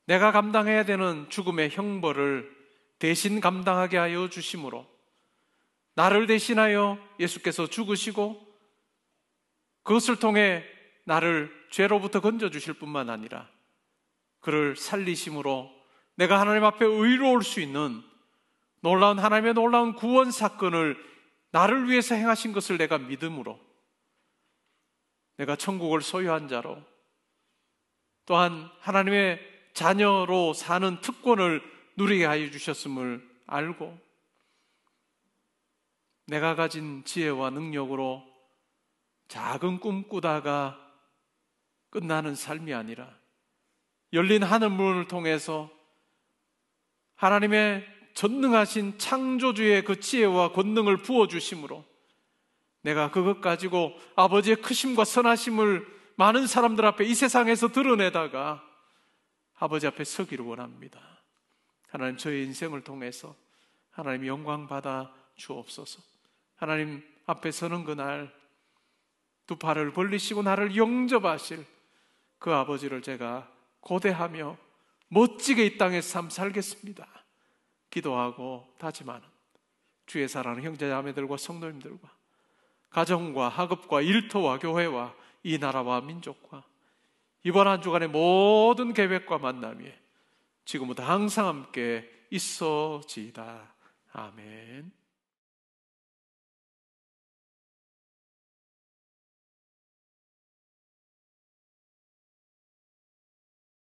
내가 감당해야 되는 죽음의 형벌을 대신 감당하게 하여 주심으로 나를 대신하여 예수께서 죽으시고 그것을 통해 나를 죄로부터 건져주실 뿐만 아니라 그를 살리심으로 내가 하나님 앞에 의로울 수 있는 놀라운 하나님의 놀라운 구원 사건을 나를 위해서 행하신 것을 내가 믿음으로 내가 천국을 소유한 자로 또한 하나님의 자녀로 사는 특권을 누리게 하여 주셨음을 알고 내가 가진 지혜와 능력으로 작은 꿈 꾸다가 끝나는 삶이 아니라 열린 하늘 문을 통해서 하나님의 전능하신 창조주의 그 지혜와 권능을 부어주심으로 내가 그것 가지고 아버지의 크심과 선하심을 많은 사람들 앞에 이 세상에서 드러내다가 아버지 앞에 서기를 원합니다. 하나님, 저의 인생을 통해서 하나님 영광 받아 주옵소서. 하나님 앞에 서는 그날 두 팔을 벌리시고 나를 영접하실 그 아버지를 제가 고대하며 멋지게 이 땅에서 삶 살겠습니다. 기도하고 다짐하는 주의 사랑하는 형제자매들과 성도님들과 가정과 학업과 일터와 교회와 이 나라와 민족과 이번 한 주간의 모든 계획과 만남이 지금부터 항상 함께 있어지이다. 아멘.